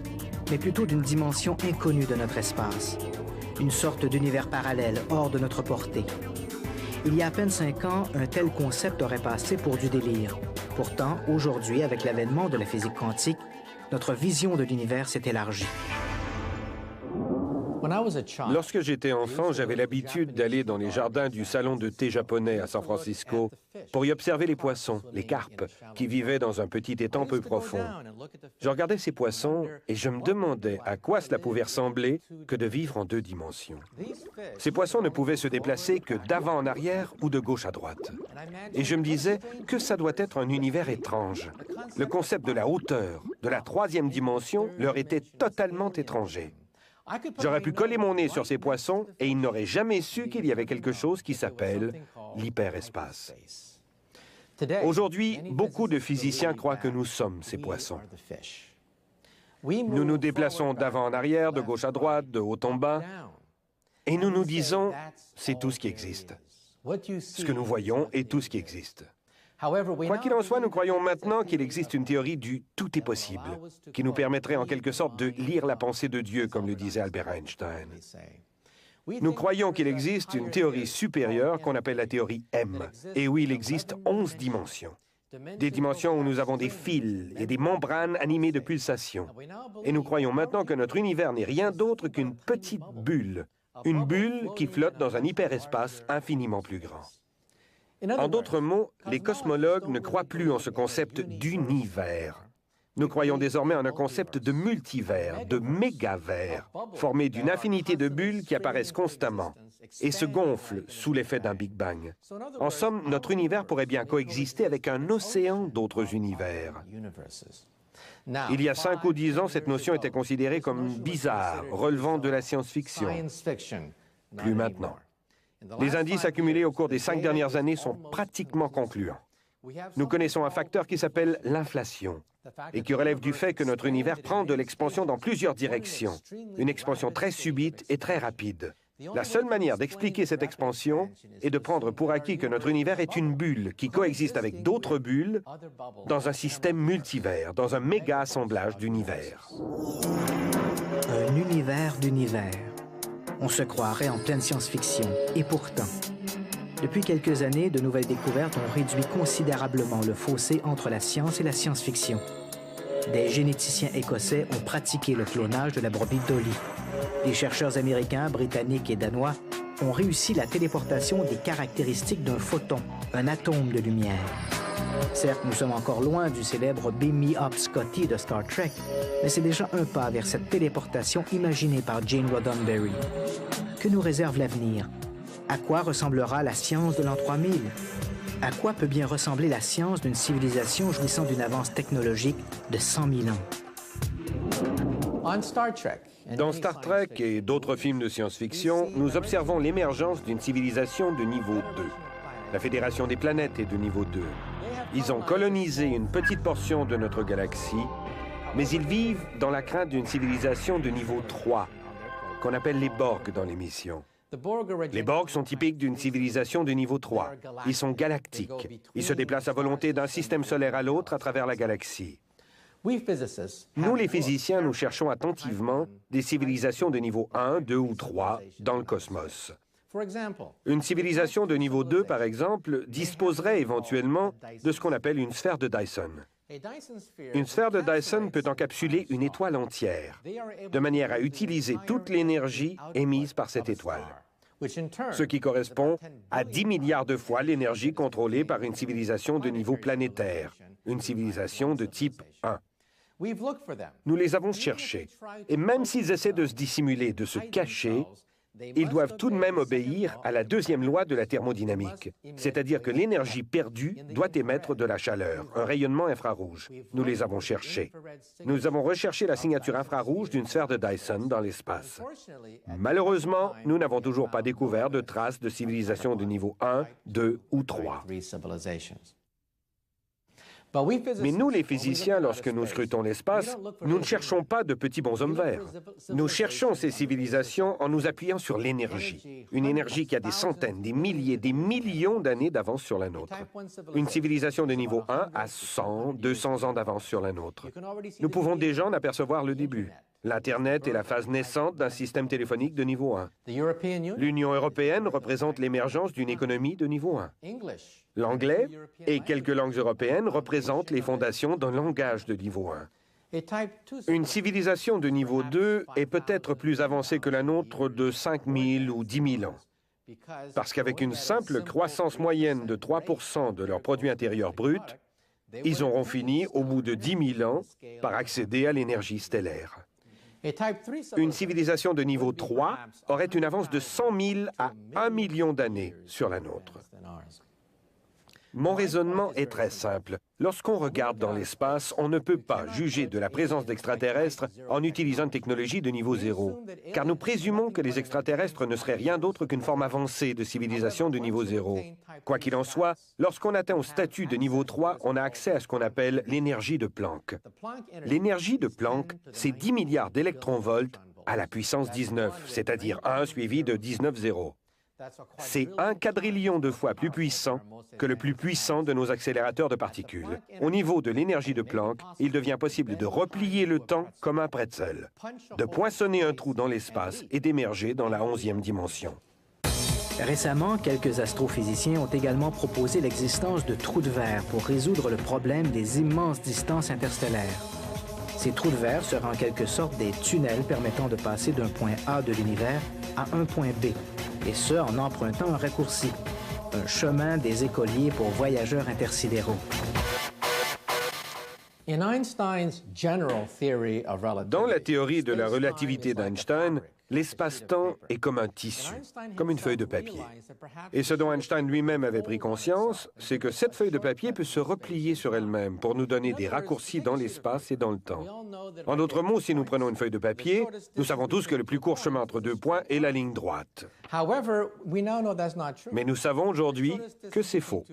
mais plutôt d'une dimension inconnue de notre espace? Une sorte d'univers parallèle hors de notre portée. Il y a à peine 5 ans, un tel concept aurait passé pour du délire. Pourtant, aujourd'hui, avec l'avènement de la physique quantique, notre vision de l'univers s'est élargie. Lorsque j'étais enfant, j'avais l'habitude d'aller dans les jardins du salon de thé japonais à San Francisco pour y observer les poissons, les carpes, qui vivaient dans un petit étang peu profond. Je regardais ces poissons et je me demandais à quoi cela pouvait ressembler que de vivre en 2 dimensions. Ces poissons ne pouvaient se déplacer que d'avant en arrière ou de gauche à droite. Et je me disais que ça doit être un univers étrange. Le concept de la hauteur, de la 3e dimension, leur était totalement étranger. J'aurais pu coller mon nez sur ces poissons et ils n'auraient jamais su qu'il y avait quelque chose qui s'appelle l'hyperespace. Aujourd'hui, beaucoup de physiciens croient que nous sommes ces poissons. Nous nous déplaçons d'avant en arrière, de gauche à droite, de haut en bas, et nous nous disons, c'est tout ce qui existe. Ce que nous voyons est tout ce qui existe. Quoi qu'il en soit, nous croyons maintenant qu'il existe une théorie du « tout est possible » qui nous permettrait en quelque sorte de lire la pensée de Dieu, comme le disait Albert Einstein. Nous croyons qu'il existe une théorie supérieure qu'on appelle la théorie M, et où il existe 11 dimensions. Des dimensions où nous avons des fils et des membranes animées de pulsations. Et nous croyons maintenant que notre univers n'est rien d'autre qu'une petite bulle, une bulle qui flotte dans un hyperespace infiniment plus grand. En d'autres mots, les cosmologues ne croient plus en ce concept d'univers. Nous croyons désormais en un concept de multivers, de mégavers, formé d'une infinité de bulles qui apparaissent constamment et se gonflent sous l'effet d'un Big Bang. En somme, notre univers pourrait bien coexister avec un océan d'autres univers. Il y a 5 ou 10 ans, cette notion était considérée comme bizarre, relevant de la science-fiction. Plus maintenant. Les indices accumulés au cours des 5 dernières années sont pratiquement concluants. Nous connaissons un facteur qui s'appelle l'inflation et qui relève du fait que notre univers prend de l'expansion dans plusieurs directions, une expansion très subite et très rapide. La seule manière d'expliquer cette expansion est de prendre pour acquis que notre univers est une bulle qui coexiste avec d'autres bulles dans un système multivers, dans un méga assemblage d'univers. Un univers d'univers. On se croirait en pleine science-fiction. Et pourtant, depuis quelques années, de nouvelles découvertes ont réduit considérablement le fossé entre la science et la science-fiction. Des généticiens écossais ont pratiqué le clonage de la brebis Dolly. Des chercheurs américains, britanniques et danois ont réussi la téléportation des caractéristiques d'un photon, un atome de lumière. Certes, nous sommes encore loin du célèbre Beam Me Up Scotty de Star Trek, mais c'est déjà un pas vers cette téléportation imaginée par Gene Roddenberry. Que nous réserve l'avenir? À quoi ressemblera la science de l'an 3000? À quoi peut bien ressembler la science d'une civilisation jouissant d'une avance technologique de 100 000 ans? Dans Star Trek et d'autres films de science-fiction, nous observons l'émergence d'une civilisation de niveau 2. La Fédération des planètes est de niveau 2. Ils ont colonisé une petite portion de notre galaxie, mais ils vivent dans la crainte d'une civilisation de niveau 3, qu'on appelle les Borg dans l'émission. Les Borg sont typiques d'une civilisation de niveau 3. Ils sont galactiques. Ils se déplacent à volonté d'un système solaire à l'autre à travers la galaxie. Nous, les physiciens, nous cherchons attentivement des civilisations de niveau 1, 2 ou 3 dans le cosmos. Une civilisation de niveau 2, par exemple, disposerait éventuellement de ce qu'on appelle une sphère de Dyson. Une sphère de Dyson peut encapsuler une étoile entière, de manière à utiliser toute l'énergie émise par cette étoile, ce qui correspond à 10 milliards de fois l'énergie contrôlée par une civilisation de niveau planétaire, une civilisation de type 1. Nous les avons cherchés, et même s'ils essaient de se dissimuler, de se cacher, ils doivent tout de même obéir à la deuxième loi de la thermodynamique, c'est-à-dire que l'énergie perdue doit émettre de la chaleur, un rayonnement infrarouge. Nous les avons cherchés. Nous avons recherché la signature infrarouge d'une sphère de Dyson dans l'espace. Malheureusement, nous n'avons toujours pas découvert de traces de civilisation de niveau 1, 2 ou 3. Mais nous, les physiciens, lorsque nous scrutons l'espace, nous ne cherchons pas de petits bonshommes verts. Nous cherchons ces civilisations en nous appuyant sur l'énergie. Une énergie qui a des centaines, des milliers, des millions d'années d'avance sur la nôtre. Une civilisation de niveau 1 a 100, 200 ans d'avance sur la nôtre. Nous pouvons déjà en apercevoir le début. L'Internet est la phase naissante d'un système téléphonique de niveau 1. L'Union européenne représente l'émergence d'une économie de niveau 1. L'anglais et quelques langues européennes représentent les fondations d'un langage de niveau 1. Une civilisation de niveau 2 est peut-être plus avancée que la nôtre de 5 000 ou 10 000 ans. Parce qu'avec une simple croissance moyenne de 3% de leur produit intérieur brut, ils auront fini, au bout de 10 000 ans, par accéder à l'énergie stellaire. Une civilisation de niveau 3 aurait une avance de 100 000 à 1 million d'années sur la nôtre. Mon raisonnement est très simple. Lorsqu'on regarde dans l'espace, on ne peut pas juger de la présence d'extraterrestres en utilisant une technologie de niveau 0, car nous présumons que les extraterrestres ne seraient rien d'autre qu'une forme avancée de civilisation de niveau 0. Quoi qu'il en soit, lorsqu'on atteint au statut de niveau 3, on a accès à ce qu'on appelle l'énergie de Planck. L'énergie de Planck, c'est 10 milliards d'électronvolts à la puissance 19, c'est-à-dire 1 suivi de 19 zéros. C'est 1 quadrillion de fois plus puissant que le plus puissant de nos accélérateurs de particules. Au niveau de l'énergie de Planck, il devient possible de replier le temps comme un pretzel, de poinçonner un trou dans l'espace et d'émerger dans la 11e dimension. Récemment, quelques astrophysiciens ont également proposé l'existence de trous de verre pour résoudre le problème des immenses distances interstellaires. Ces trous de verre seraient en quelque sorte des tunnels permettant de passer d'un point A de l'univers à un point B, et ce, en empruntant un raccourci, un chemin des écoliers pour voyageurs intersidéraux. Dans la théorie de la relativité d'Einstein, l'espace-temps est comme un tissu, comme une feuille de papier. Et ce dont Einstein lui-même avait pris conscience, c'est que cette feuille de papier peut se replier sur elle-même pour nous donner des raccourcis dans l'espace et dans le temps. En d'autres mots, si nous prenons une feuille de papier, nous savons tous que le plus court chemin entre 2 points est la ligne droite. Mais nous savons aujourd'hui que c'est faux.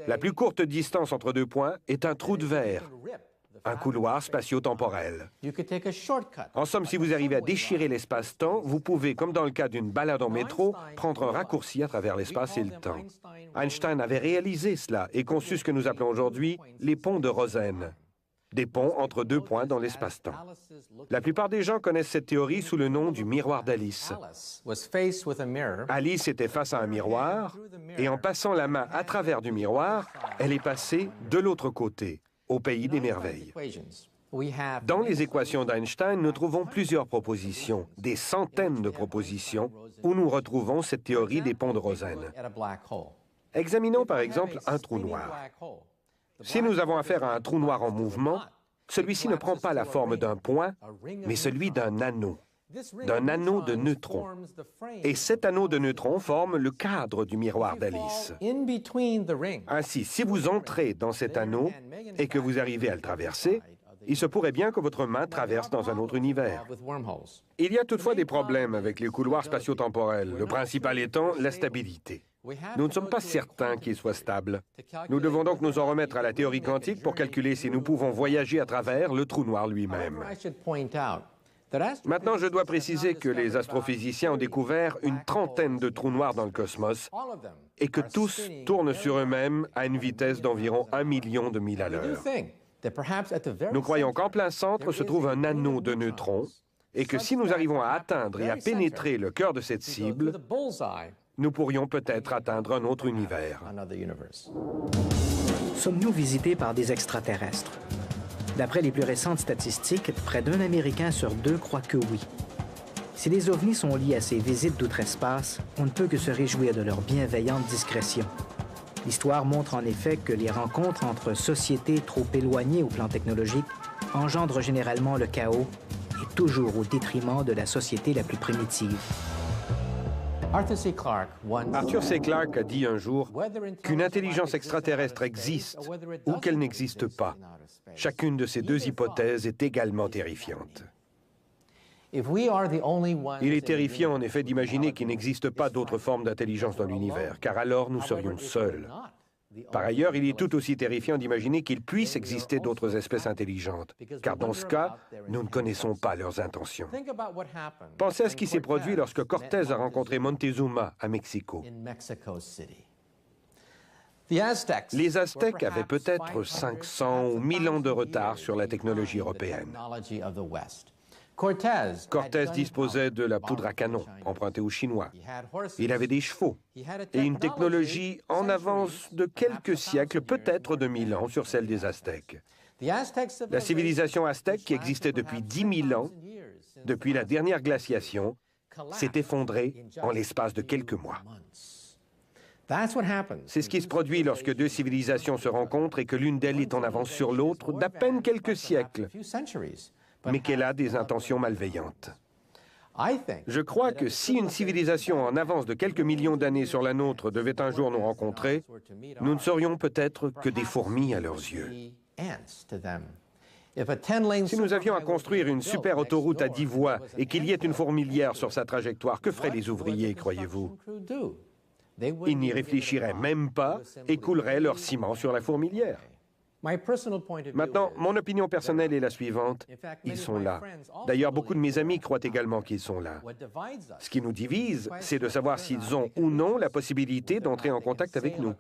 La plus courte distance entre 2 points est un trou de verre, un couloir spatio-temporel. En somme, si vous arrivez à déchirer l'espace-temps, vous pouvez, comme dans le cas d'une balade en métro, prendre un raccourci à travers l'espace et le temps. Einstein avait réalisé cela et conçu ce que nous appelons aujourd'hui les ponts de Rosen, des ponts entre 2 points dans l'espace-temps. La plupart des gens connaissent cette théorie sous le nom du miroir d'Alice. Alice était face à un miroir et en passant la main à travers du miroir, elle est passée de l'autre côté, au pays des merveilles. Dans les équations d'Einstein, nous trouvons plusieurs propositions, des centaines de propositions, où nous retrouvons cette théorie des ponts de Rosen. Examinons par exemple un trou noir. Si nous avons affaire à un trou noir en mouvement, celui-ci ne prend pas la forme d'un point, mais celui d'un anneau de neutrons. Et cet anneau de neutrons forme le cadre du miroir d'Alice. Ainsi, si vous entrez dans cet anneau et que vous arrivez à le traverser, il se pourrait bien que votre main traverse dans un autre univers. Il y a toutefois des problèmes avec les couloirs spatio-temporels, le principal étant la stabilité. Nous ne sommes pas certains qu'ils soient stables. Nous devons donc nous en remettre à la théorie quantique pour calculer si nous pouvons voyager à travers le trou noir lui-même. Maintenant, je dois préciser que les astrophysiciens ont découvert une trentaine de trous noirs dans le cosmos et que tous tournent sur eux-mêmes à une vitesse d'environ 1 million de milles à l'heure. Nous croyons qu'en plein centre se trouve un anneau de neutrons et que si nous arrivons à atteindre et à pénétrer le cœur de cette cible, nous pourrions peut-être atteindre un autre univers. Sommes-nous visités par des extraterrestres? D'après les plus récentes statistiques, près d'un Américain sur 2 croit que oui. Si les ovnis sont liés à ces visites d'outre-espace, on ne peut que se réjouir de leur bienveillante discrétion. L'histoire montre en effet que les rencontres entre sociétés trop éloignées au plan technologique engendrent généralement le chaos et toujours au détriment de la société la plus primitive. Arthur C. Clarke a dit un jour qu'une intelligence extraterrestre existe ou qu'elle n'existe pas. Chacune de ces 2 hypothèses est également terrifiante. Il est terrifiant en effet d'imaginer qu'il n'existe pas d'autres formes d'intelligence dans l'univers, car alors nous serions seuls. Par ailleurs, il est tout aussi terrifiant d'imaginer qu'il puisse exister d'autres espèces intelligentes, car dans ce cas, nous ne connaissons pas leurs intentions. Pensez à ce qui s'est produit lorsque Cortés a rencontré Montezuma à Mexico. Les Aztèques avaient peut-être 500 ou 1000 ans de retard sur la technologie européenne. Cortés disposait de la poudre à canon, empruntée aux Chinois. Il avait des chevaux et une technologie en avance de quelques siècles, peut-être de 1000 ans, sur celle des Aztèques. La civilisation aztèque, qui existait depuis 10 000 ans, depuis la dernière glaciation, s'est effondrée en l'espace de quelques mois. C'est ce qui se produit lorsque deux civilisations se rencontrent et que l'une d'elles est en avance sur l'autre d'à peine quelques siècles, mais qu'elle a des intentions malveillantes. Je crois que si une civilisation en avance de quelques millions d'années sur la nôtre devait un jour nous rencontrer, nous ne serions peut-être que des fourmis à leurs yeux. Si nous avions à construire une super autoroute à 10 voies et qu'il y ait une fourmilière sur sa trajectoire, que feraient les ouvriers, croyez-vous? Ils n'y réfléchiraient même pas et couleraient leur ciment sur la fourmilière. Maintenant, mon opinion personnelle est la suivante. Ils sont là. D'ailleurs, beaucoup de mes amis croient également qu'ils sont là. Ce qui nous divise, c'est de savoir s'ils ont ou non la possibilité d'entrer en contact avec nous.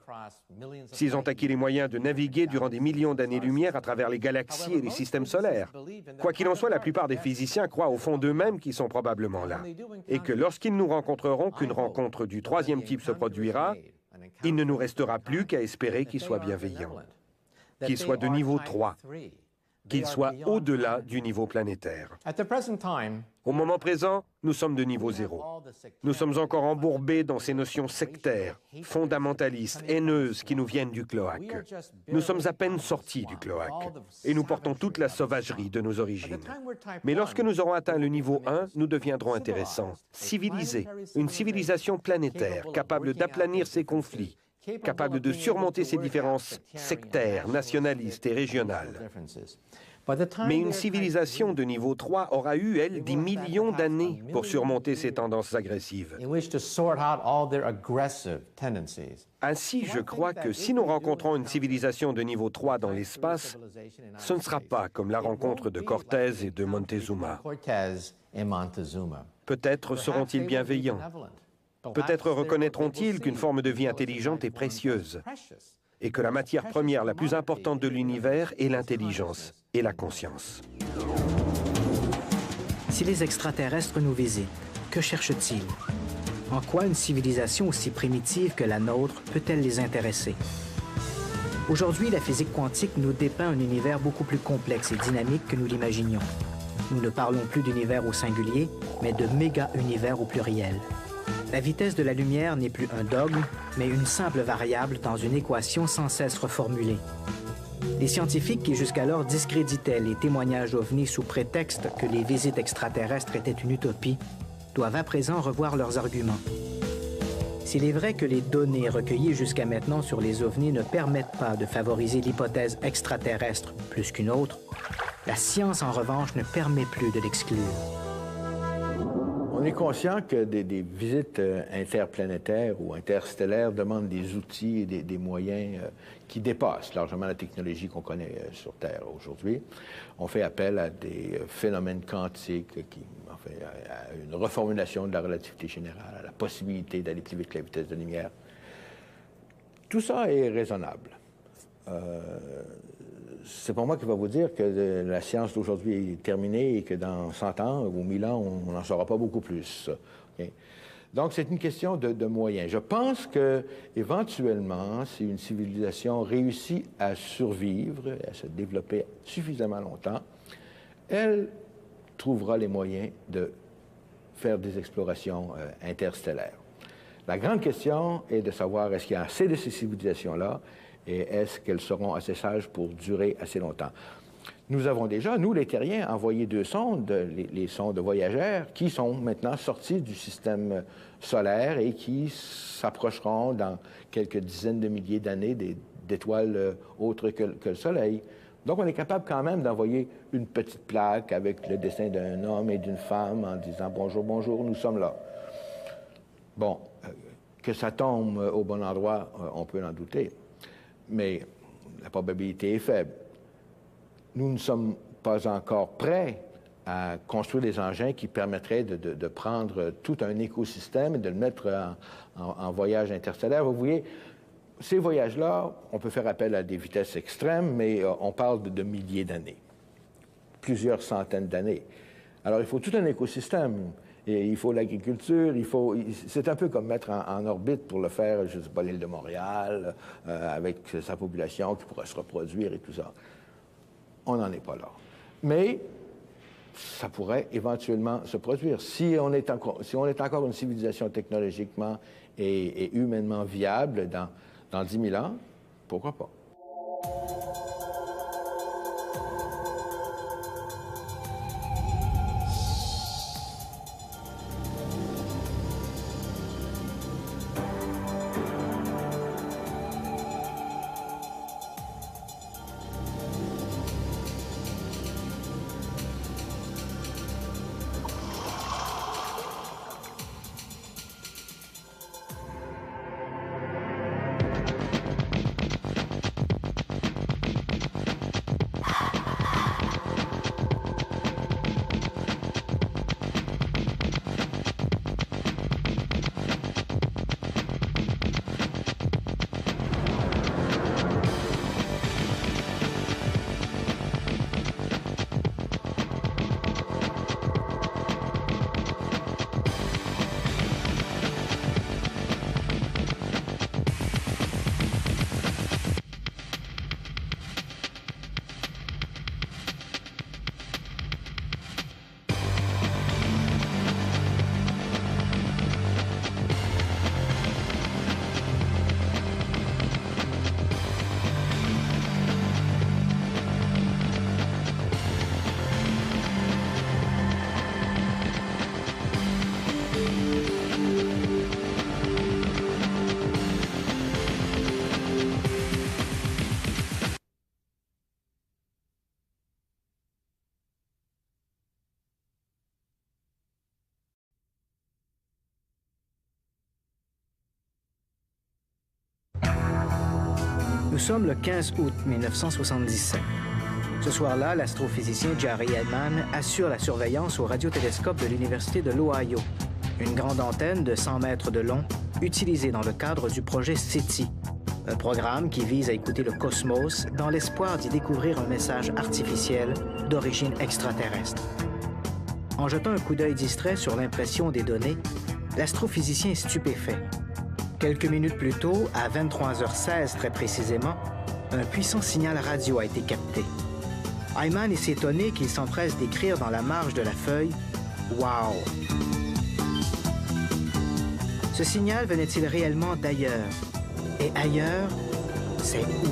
S'ils ont acquis les moyens de naviguer durant des millions d'années-lumière à travers les galaxies et les systèmes solaires. Quoi qu'il en soit, la plupart des physiciens croient au fond d'eux-mêmes qu'ils sont probablement là. Et que lorsqu'ils nous rencontreront, qu'une rencontre du troisième type se produira, il ne nous restera plus qu'à espérer qu'ils soient bienveillants. Qu'il soit de niveau 3, qu'il soit au-delà du niveau planétaire. Au moment présent, nous sommes de niveau 0. Nous sommes encore embourbés dans ces notions sectaires, fondamentalistes, haineuses qui nous viennent du cloaque. Nous sommes à peine sortis du cloaque et nous portons toute la sauvagerie de nos origines. Mais lorsque nous aurons atteint le niveau 1, nous deviendrons intéressants, civilisés, une civilisation planétaire capable d'aplanir ses conflits, capable de surmonter ces différences sectaires, nationalistes et régionales. Mais une civilisation de niveau 3 aura eu, elle, des millions d'années pour surmonter ces tendances agressives. Ainsi, je crois que si nous rencontrons une civilisation de niveau 3 dans l'espace, ce ne sera pas comme la rencontre de Cortés et de Montezuma. Peut-être seront-ils bienveillants. Peut-être reconnaîtront-ils qu'une forme de vie intelligente est précieuse et que la matière première la plus importante de l'univers est l'intelligence et la conscience. Si les extraterrestres nous visitent, que cherchent-ils? En quoi une civilisation aussi primitive que la nôtre peut-elle les intéresser? Aujourd'hui, la physique quantique nous dépeint un univers beaucoup plus complexe et dynamique que nous l'imaginions. Nous ne parlons plus d'univers au singulier, mais de méga-univers au pluriel. La vitesse de la lumière n'est plus un dogme, mais une simple variable dans une équation sans cesse reformulée. Les scientifiques qui jusqu'alors discréditaient les témoignages ovnis sous prétexte que les visites extraterrestres étaient une utopie, doivent à présent revoir leurs arguments. S'il est vrai que les données recueillies jusqu'à maintenant sur les ovnis ne permettent pas de favoriser l'hypothèse extraterrestre plus qu'une autre, la science, en revanche, ne permet plus de l'exclure. On est conscient que des visites interplanétaires ou interstellaires demandent des outils et des moyens qui dépassent largement la technologie qu'on connaît sur Terre aujourd'hui. On fait appel à des phénomènes quantiques, à une reformulation de la relativité générale, à la possibilité d'aller plus vite que la vitesse de la lumière. Tout ça est raisonnable. C'est pas moi qui va vous dire que la science d'aujourd'hui est terminée et que dans 100 ans ou 1000 ans, on n'en saura pas beaucoup plus. Okay? Donc, c'est une question de moyens. Je pense que éventuellement, si une civilisation réussit à survivre, à se développer suffisamment longtemps, elle trouvera les moyens de faire des explorations interstellaires. La grande question est de savoir est-ce qu'il y a assez de ces civilisations-là et est-ce qu'elles seront assez sages pour durer assez longtemps. Nous avons déjà, nous les Terriens, envoyé 2 sondes, les sondes voyageurs, qui sont maintenant sorties du système solaire et qui s'approcheront dans quelques dizaines de milliers d'années d'étoiles autres que le Soleil. Donc, on est capable quand même d'envoyer une petite plaque avec le dessin d'un homme et d'une femme en disant « Bonjour, bonjour, nous sommes là ». Bon, que ça tombe au bon endroit, on peut en douter. Mais la probabilité est faible. Nous ne sommes pas encore prêts à construire des engins qui permettraient de prendre tout un écosystème et de le mettre en voyage interstellaire. Vous voyez, ces voyages-là, on peut faire appel à des vitesses extrêmes, mais on parle de milliers d'années, plusieurs centaines d'années. Alors, il faut tout un écosystème. Et il faut l'agriculture, c'est un peu comme mettre en orbite pour le faire, je ne sais pas, l'île de Montréal, avec sa population qui pourra se reproduire et tout ça. On n'en est pas là. Mais ça pourrait éventuellement se produire. Si on est encore une civilisation technologiquement et humainement viable dans 10 000 ans, pourquoi pas? Nous sommes le 15 août 1977. Ce soir-là, l'astrophysicien Jerry Hellman assure la surveillance au radiotélescope de l'Université de l'Ohio, une grande antenne de 100 mètres de long utilisée dans le cadre du projet SETI, un programme qui vise à écouter le cosmos dans l'espoir d'y découvrir un message artificiel d'origine extraterrestre. En jetant un coup d'œil distrait sur l'impression des données, l'astrophysicien est stupéfait. Quelques minutes plus tôt, à 23h16 très précisément, un puissant signal radio a été capté. Hellman est étonné qu'il s'empresse d'écrire dans la marge de la feuille « Wow ». Ce signal venait-il réellement d'ailleurs? Et ailleurs, c'est où?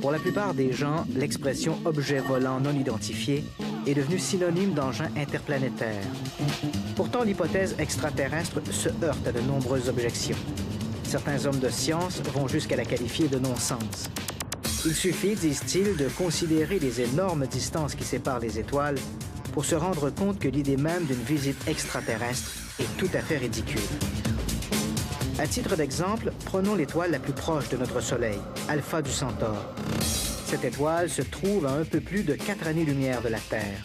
Pour la plupart des gens, l'expression « objet volant non identifié » est devenue synonyme d'engin interplanétaire. Pourtant, l'hypothèse extraterrestre se heurte à de nombreuses objections. Certains hommes de science vont jusqu'à la qualifier de non-sens. Il suffit, disent-ils, de considérer les énormes distances qui séparent les étoiles pour se rendre compte que l'idée même d'une visite extraterrestre est tout à fait ridicule. À titre d'exemple, prenons l'étoile la plus proche de notre Soleil, Alpha du Centaure. Cette étoile se trouve à un peu plus de 4 années-lumière de la Terre,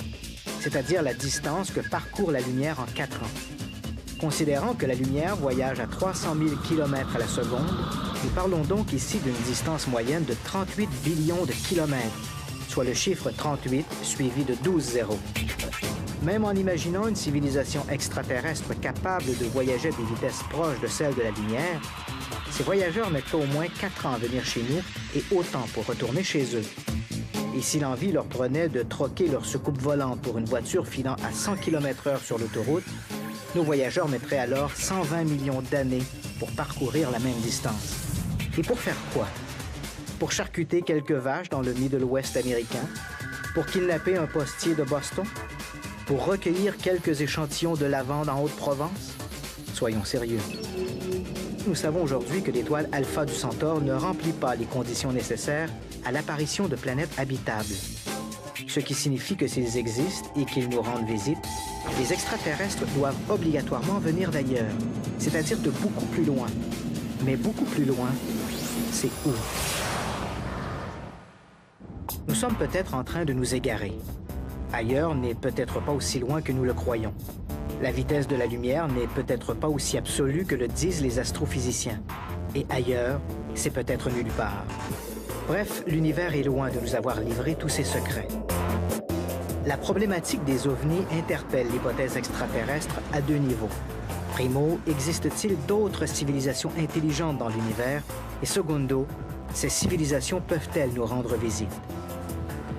c'est-à-dire la distance que parcourt la lumière en 4 ans. Considérant que la lumière voyage à 300 000 km à la seconde, nous parlons donc ici d'une distance moyenne de 38 billions de kilomètres, soit le chiffre 38 suivi de 12 zéros. Même en imaginant une civilisation extraterrestre capable de voyager à des vitesses proches de celles de la lumière, ces voyageurs mettraient au moins 4 ans à venir chez nous et autant pour retourner chez eux. Et si l'envie leur prenait de troquer leur soucoupe volante pour une voiture filant à 100 km/h sur l'autoroute, nos voyageurs mettraient alors 120 millions d'années pour parcourir la même distance. Et pour faire quoi? Pour charcuter quelques vaches dans le Middle West américain? Pour kidnapper un postier de Boston? Pour recueillir quelques échantillons de lavande en Haute-Provence? Soyons sérieux. nous savons aujourd'hui que l'étoile Alpha du Centaure ne remplit pas les conditions nécessaires à l'apparition de planètes habitables. Ce qui signifie que s'ils existent et qu'ils nous rendent visite, les extraterrestres doivent obligatoirement venir d'ailleurs, c'est-à-dire de beaucoup plus loin. Mais beaucoup plus loin, c'est où? Nous sommes peut-être en train de nous égarer. Ailleurs n'est peut-être pas aussi loin que nous le croyons. La vitesse de la lumière n'est peut-être pas aussi absolue que le disent les astrophysiciens. Et ailleurs, c'est peut-être nulle part. Bref, l'univers est loin de nous avoir livré tous ses secrets. La problématique des ovnis interpelle l'hypothèse extraterrestre à deux niveaux. Primo, existe-t-il d'autres civilisations intelligentes dans l'univers? Et secondo, ces civilisations peuvent-elles nous rendre visite?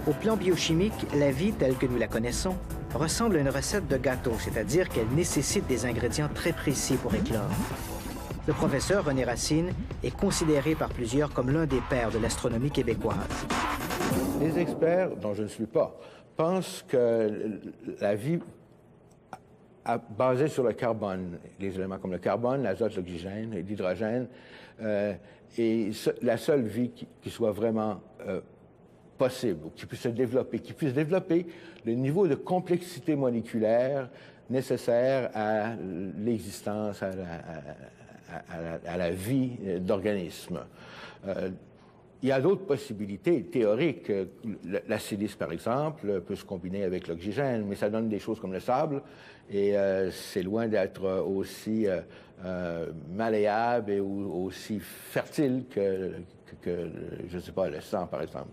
Au plan biochimique, la vie telle que nous la connaissons ressemble à une recette de gâteau, c'est-à-dire qu'elle nécessite des ingrédients très précis pour éclore. Le professeur René Racine est considéré par plusieurs comme l'un des pères de l'astronomie québécoise. Les experts, dont je ne suis pas, pensent que la vie basée sur le carbone, les éléments comme le carbone, l'azote, l'oxygène et l'hydrogène, est la seule vie qui soit vraiment possible, qui puisse se développer, qui puisse développer le niveau de complexité moléculaire nécessaire à l'existence, à la vie d'organismes. Il y a d'autres possibilités théoriques. La silice, par exemple, peut se combiner avec l'oxygène, mais ça donne des choses comme le sable, et c'est loin d'être aussi malléable et aussi fertile que je ne sais pas, le sang, par exemple,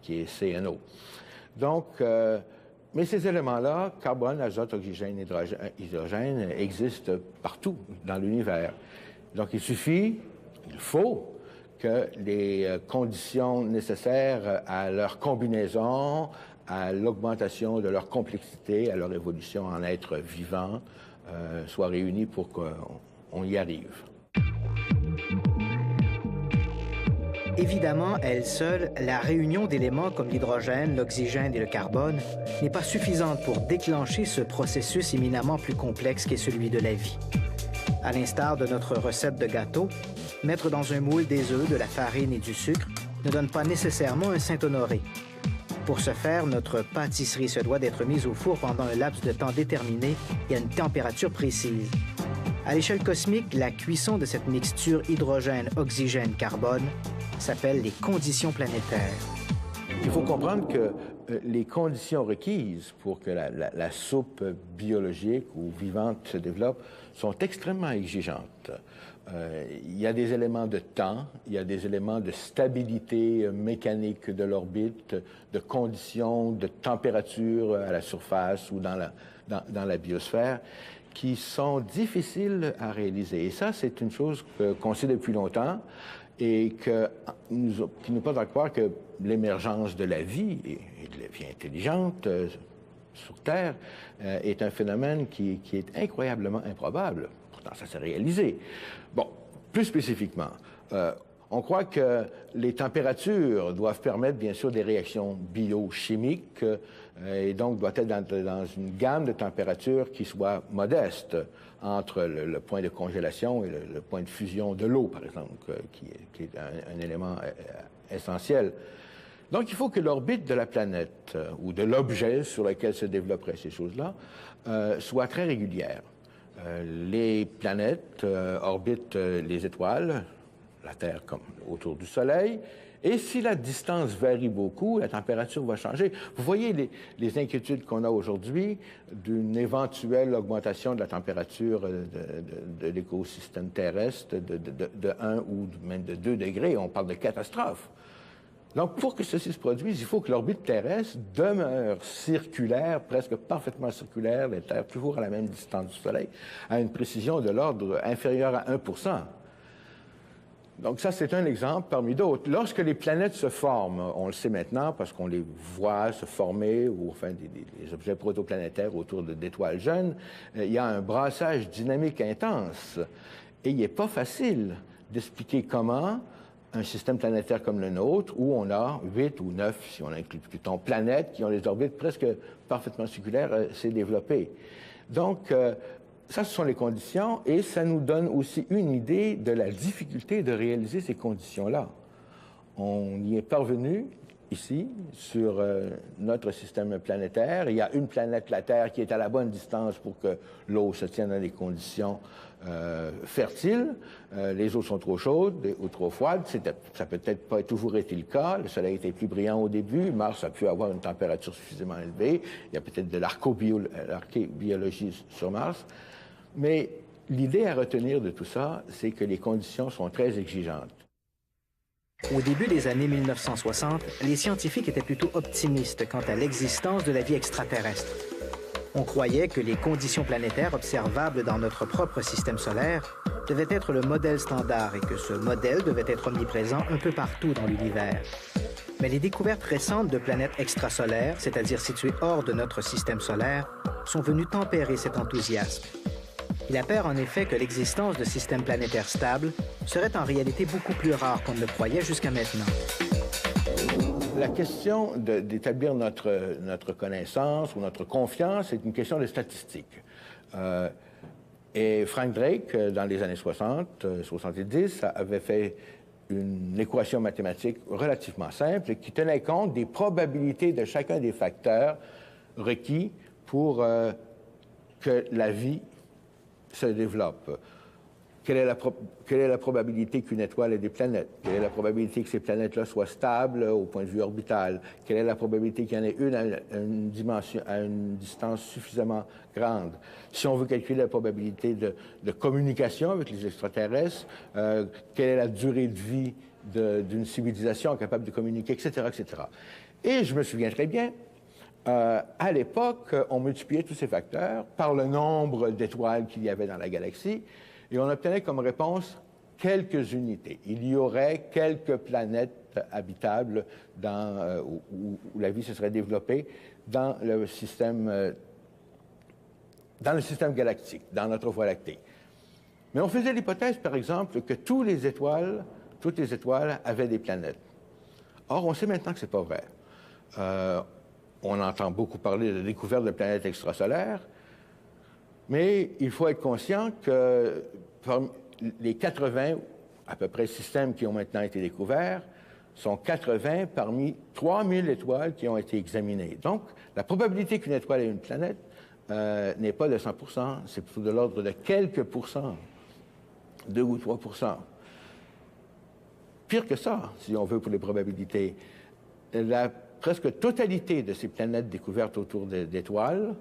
qui est CNO. Donc, mais ces éléments-là, carbone, azote, oxygène, hydrogène, existent partout dans l'univers. Donc, il faut que les conditions nécessaires à leur combinaison, à l'augmentation de leur complexité, à leur évolution en êtres vivants, soient réunies pour qu'on y arrive. Évidemment, à elle seule, la réunion d'éléments comme l'hydrogène, l'oxygène et le carbone n'est pas suffisante pour déclencher ce processus éminemment plus complexe qu'est celui de la vie. À l'instar de notre recette de gâteau, mettre dans un moule des œufs, de la farine et du sucre ne donne pas nécessairement un Saint-Honoré. Pour ce faire, notre pâtisserie se doit d'être mise au four pendant un laps de temps déterminé et à une température précise. À l'échelle cosmique, la cuisson de cette mixture hydrogène-oxygène-carbone s'appelle les conditions planétaires. Il faut comprendre que les conditions requises pour que la soupe biologique ou vivante se développe sont extrêmement exigeantes. Il y a des éléments de temps, il y a des éléments de stabilité mécanique de l'orbite, de conditions de température à la surface ou dans la biosphère qui sont difficiles à réaliser. Et ça, c'est une chose qu'on sait depuis longtemps et qui nous porte à croire que l'émergence de la vie, et de la vie intelligente sur Terre, est un phénomène qui est incroyablement improbable. Pourtant, ça s'est réalisé. Bon, plus spécifiquement, on croit que les températures doivent permettre, bien sûr, des réactions biochimiques et donc doivent être dans une gamme de températures qui soit modeste entre le point de congélation et le point de fusion de l'eau, par exemple, qui est un élément essentiel. Donc, il faut que l'orbite de la planète ou de l'objet sur lequel se développeraient ces choses-là soit très régulière. Les planètes orbitent les étoiles, la Terre comme autour du Soleil, et si la distance varie beaucoup, la température va changer. Vous voyez les inquiétudes qu'on a aujourd'hui d'une éventuelle augmentation de la température de l'écosystème terrestre de 1 ou même de 2 degrés. On parle de catastrophe. Donc, pour que ceci se produise, il faut que l'orbite terrestre demeure circulaire, presque parfaitement circulaire, la Terre toujours à la même distance du Soleil, à une précision de l'ordre inférieur à 1%. Donc ça, c'est un exemple parmi d'autres. Lorsque les planètes se forment, on le sait maintenant parce qu'on les voit se former, ou enfin des objets protoplanétaires autour d'étoiles jeunes, il y a un brassage dynamique intense. Et il n'est pas facile d'expliquer comment un système planétaire comme le nôtre, où on a 8 ou 9, si on inclut Pluton, planètes qui ont des orbites presque parfaitement circulaires, s'est développé. Donc, Ça, ce sont les conditions, et ça nous donne aussi une idée de la difficulté de réaliser ces conditions-là. On y est parvenu ici, sur notre système planétaire. Il y a une planète, la Terre, qui est à la bonne distance pour que l'eau se tienne dans des conditions fertiles. Les eaux sont trop chaudes ou trop froides. Ça peut peut-être pas toujours été le cas. Le Soleil était plus brillant au début. Mars a pu avoir une température suffisamment élevée. Il y a peut-être de l'archébiologie sur Mars. Mais l'idée à retenir de tout ça, c'est que les conditions sont très exigeantes. Au début des années 1960, les scientifiques étaient plutôt optimistes quant à l'existence de la vie extraterrestre. On croyait que les conditions planétaires observables dans notre propre système solaire devaient être le modèle standard et que ce modèle devait être omniprésent un peu partout dans l'univers. Mais les découvertes récentes de planètes extrasolaires, c'est-à-dire situées hors de notre système solaire, sont venues tempérer cet enthousiasme. Il apparaît en effet que l'existence de systèmes planétaires stables serait en réalité beaucoup plus rare qu'on ne le croyait jusqu'à maintenant. La question d'établir notre connaissance ou notre confiance est une question de statistiques. Et Frank Drake, dans les années 60, 70, avait fait une équation mathématique relativement simple qui tenait compte des probabilités de chacun des facteurs requis pour que la vie se développe. Quelle est la probabilité qu'une étoile ait des planètes? Quelle est la probabilité que ces planètes-là soient stables au point de vue orbital? Quelle est la probabilité qu'il y en ait une à une distance suffisamment grande? Si on veut calculer la probabilité de communication avec les extraterrestres, quelle est la durée de vie d'une civilisation capable de communiquer, etc., etc. Et je me souviens très bien, à l'époque, on multipliait tous ces facteurs par le nombre d'étoiles qu'il y avait dans la galaxie et on obtenait comme réponse quelques unités. Il y aurait quelques planètes habitables où la vie se serait développée dans le système galactique, dans notre Voie lactée. Mais on faisait l'hypothèse, par exemple, que toutes les étoiles avaient des planètes. Or, on sait maintenant que ce n'est pas vrai. On entend beaucoup parler de découverte de planètes extrasolaires, mais il faut être conscient que les 80, à peu près, systèmes qui ont maintenant été découverts sont 80 parmi 3000 étoiles qui ont été examinées. Donc, la probabilité qu'une étoile ait une planète n'est pas de 100 %, c'est plutôt de l'ordre de quelques pourcents, 2 ou 3 %. Pire que ça, si on veut, pour les probabilités. La presque totalité de ces planètes découvertes autour d'étoiles,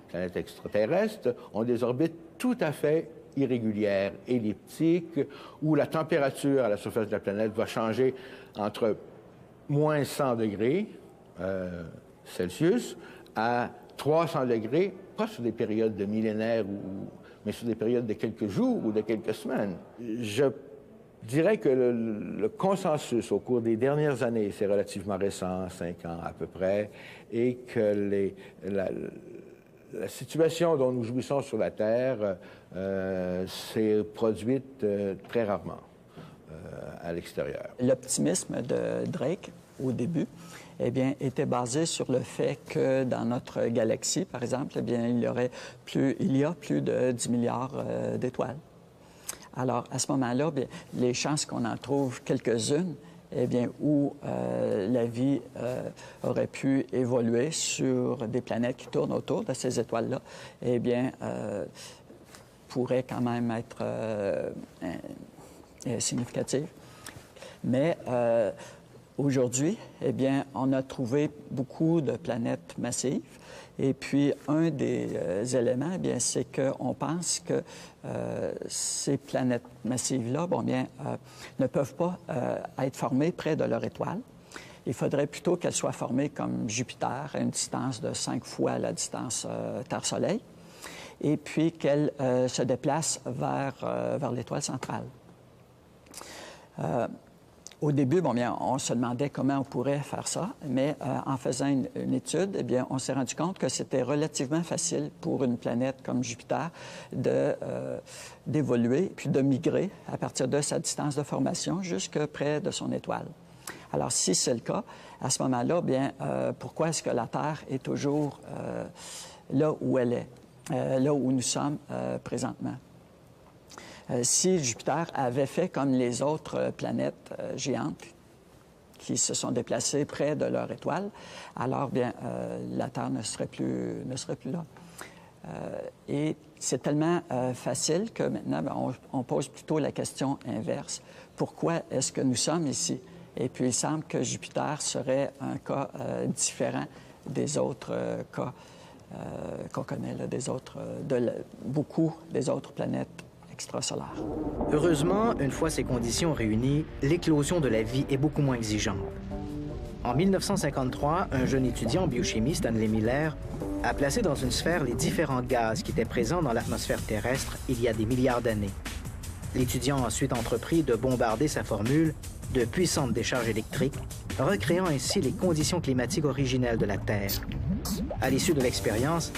planètes extraterrestres, ont des orbites tout à fait irrégulières, elliptiques, où la température à la surface de la planète va changer entre moins 100 degrés Celsius à 300 degrés, pas sur des périodes de millénaires, mais sur des périodes de quelques jours ou de quelques semaines. Je dirais que le consensus au cours des dernières années, c'est relativement récent, 5 ans à peu près, et que la situation dont nous jouissons sur la Terre s'est produite très rarement à l'extérieur. L'optimisme de Drake, au début, eh bien, était basé sur le fait que dans notre galaxie, par exemple, eh bien, il y a plus de 10 milliards d'étoiles. Alors, à ce moment-là, bien, les chances qu'on en trouve quelques-unes, eh bien, où la vie aurait pu évoluer sur des planètes qui tournent autour de ces étoiles-là, eh bien, pourraient quand même être significatives. Mais aujourd'hui, eh bien, on a trouvé beaucoup de planètes massives. Et puis, un des éléments, eh bien, c'est qu'on pense que ces planètes massives-là, bon, bien, ne peuvent pas être formées près de leur étoile. Il faudrait plutôt qu'elles soient formées comme Jupiter, à une distance de 5 fois la distance Terre-Soleil, et puis qu'elles se déplacent vers l'étoile centrale. Au début, bon, bien, on se demandait comment on pourrait faire ça, mais en faisant une étude, eh bien, on s'est rendu compte que c'était relativement facile pour une planète comme Jupiter d'évoluer puis de migrer à partir de sa distance de formation jusque près de son étoile. Alors, si c'est le cas, à ce moment-là, bien, pourquoi est-ce que la Terre est toujours là où elle est? là où nous sommes présentement. Si Jupiter avait fait comme les autres planètes géantes qui se sont déplacées près de leur étoile, alors bien la Terre ne serait plus là. Et c'est tellement facile que maintenant, bien, on pose plutôt la question inverse. Pourquoi est-ce que nous sommes ici? Et puis, il semble que Jupiter serait un cas différent des autres cas qu'on connaît, là, beaucoup des autres planètes extrasolaires. Heureusement, une fois ces conditions réunies, l'éclosion de la vie est beaucoup moins exigeante. En 1953, un jeune étudiant en biochimie, Stanley Miller, a placé dans une sphère les différents gaz qui étaient présents dans l'atmosphère terrestre il y a des milliards d'années. L'étudiant a ensuite entrepris de bombarder sa formule de puissantes décharges électriques, recréant ainsi les conditions climatiques originelles de la Terre. À l'issue de l'expérience,